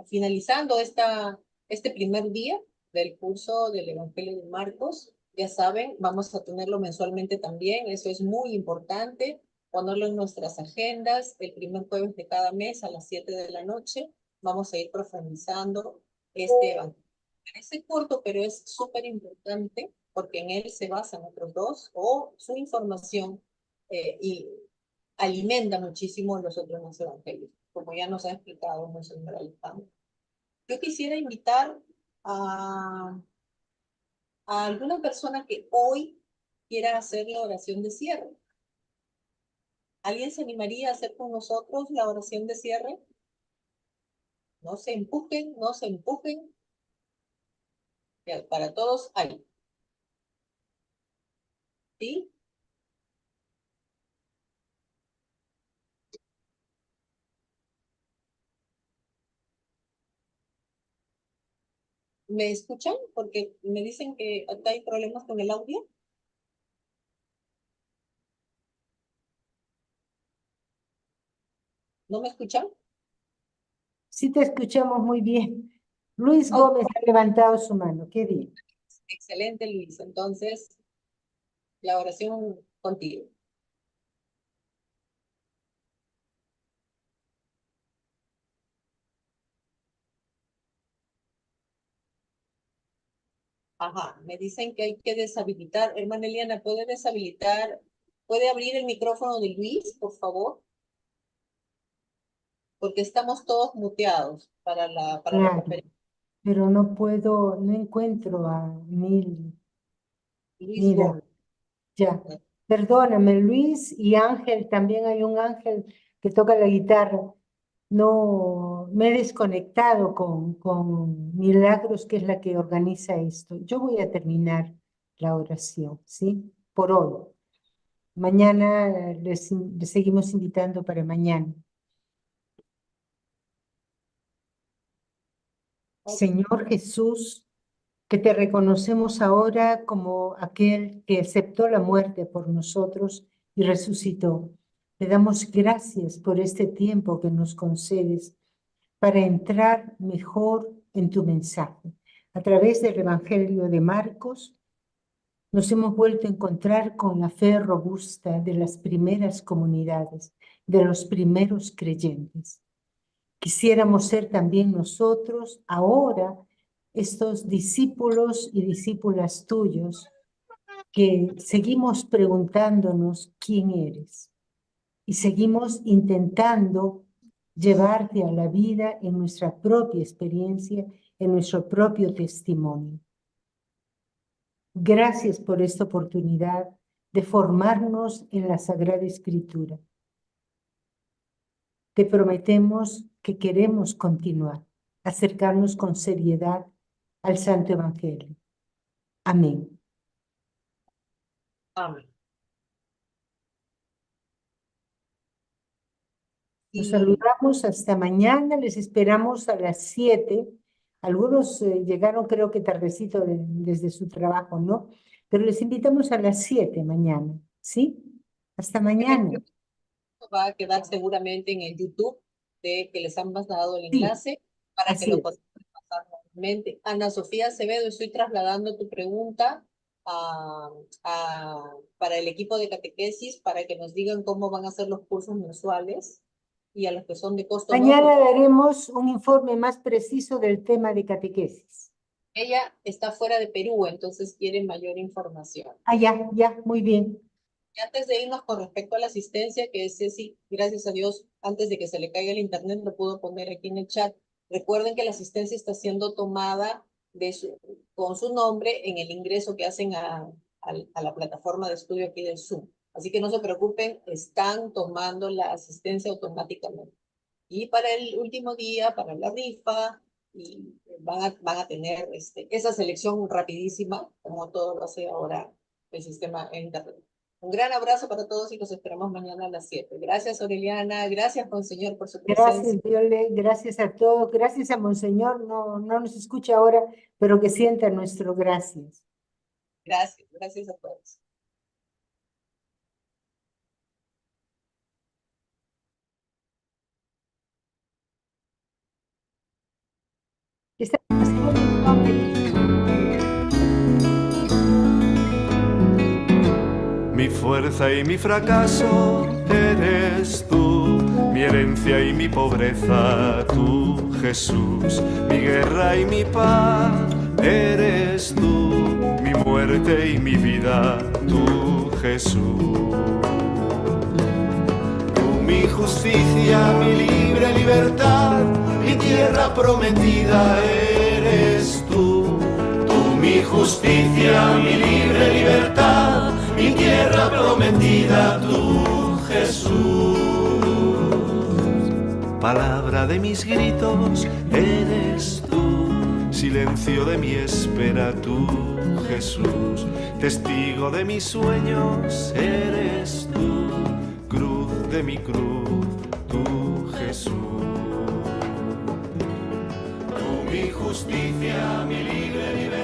finalizando este primer día del curso del Evangelio de Marcos. Ya saben, vamos a tenerlo mensualmente también, eso es muy importante, ponerlo en nuestras agendas. El primer jueves de cada mes a las 7 de la noche vamos a ir profundizando este Evangelio. Parece corto, pero es súper importante porque en él se basan otros dos o su información y alimenta muchísimo los otros dos evangelios, como ya nos ha explicado Monseñor Alejandro. Yo quisiera invitar a alguna persona que hoy quiera hacer la oración de cierre. ¿Alguien se animaría a hacer con nosotros la oración de cierre? No se empujen, no se empujen. Ya, para todos hay. ¿Sí? ¿Me escuchan? Porque me dicen que acá hay problemas con el audio. ¿No me escuchan? Sí te escuchamos muy bien. Luis Ok. Gómez ha levantado su mano. Qué bien. Excelente, Luis. Entonces, la oración contigo. Ajá, me dicen que hay que deshabilitar. Hermana Eliana, ¿puede deshabilitar? ¿Puede abrir el micrófono de Luis, por favor? Porque estamos todos muteados para la Claro, conferencia. pero no puedo, no encuentro a Mil. Luis Mira, Gómez. ya. Perdóname, Luis y Ángel, también hay un Ángel que toca la guitarra. No, me he desconectado con Milagros, que es la que organiza esto. Yo voy a terminar la oración, ¿sí? Por hoy. Mañana les seguimos invitando para mañana. Señor Jesús, que te reconocemos ahora como aquel que aceptó la muerte por nosotros y resucitó. Te damos gracias por este tiempo que nos concedes para entrar mejor en tu mensaje. A través del Evangelio de Marcos, nos hemos vuelto a encontrar con la fe robusta de las primeras comunidades, de los primeros creyentes. Quisiéramos ser también nosotros ahora estos discípulos y discípulas tuyos que seguimos preguntándonos quién eres y seguimos intentando llevarte a la vida en nuestra propia experiencia, en nuestro propio testimonio. Gracias por esta oportunidad de formarnos en la Sagrada Escritura. Te prometemos que queremos continuar, acercarnos con seriedad al Santo Evangelio. Amén. Amén. Nos Y saludamos hasta mañana, les esperamos a las 7. Algunos llegaron creo que tardecito desde su trabajo, ¿no? Pero les invitamos a las 7 mañana, ¿sí? Hasta mañana. va a quedar seguramente en el YouTube de que les han dado el Sí, enlace para que así lo es. puedan pasar nuevamente. Ana Sofía Acevedo, estoy trasladando tu pregunta para el equipo de catequesis para que nos digan cómo van a ser los cursos mensuales y a los que son de costo no, Mañana porque daremos un informe más preciso del tema de catequesis. ella está fuera de Perú, entonces quiere mayor información. Ah, ya, muy bien. Y antes de irnos con respecto a la asistencia, que es Ceci, gracias a Dios, antes de que se le caiga el internet, lo pudo poner aquí en el chat. Recuerden que la asistencia está siendo tomada con su nombre en el ingreso que hacen a la plataforma de estudio aquí del Zoom. Así que no se preocupen, están tomando la asistencia automáticamente. Y para el último día, para la rifa, y van a tener esa selección rapidísima, como todo lo hace ahora el sistema en internet. Un gran abrazo para todos y los esperamos mañana a las 7. Gracias, Aureliana. Gracias, Monseñor, por su presencia. Gracias, Viole, gracias a todos, gracias a Monseñor, no nos escucha ahora, pero que sienta nuestro gracias. Gracias, gracias a todos. Estamos haciendo Mi fuerza y mi fracaso eres tú, mi herencia y mi pobreza tú, Jesús, mi guerra y mi paz eres tú, mi muerte y mi vida tú, Jesús. Tú mi justicia, mi libre libertad, mi tierra prometida eres tú. Tú mi justicia, mi libre libertad, mi tierra prometida, tú, Jesús. Palabra de mis gritos, eres tú. Silencio de mi espera, tú, Jesús. Testigo de mis sueños, eres tú. Cruz de mi cruz, tú, Jesús. Tú mi justicia, mi libre libertad.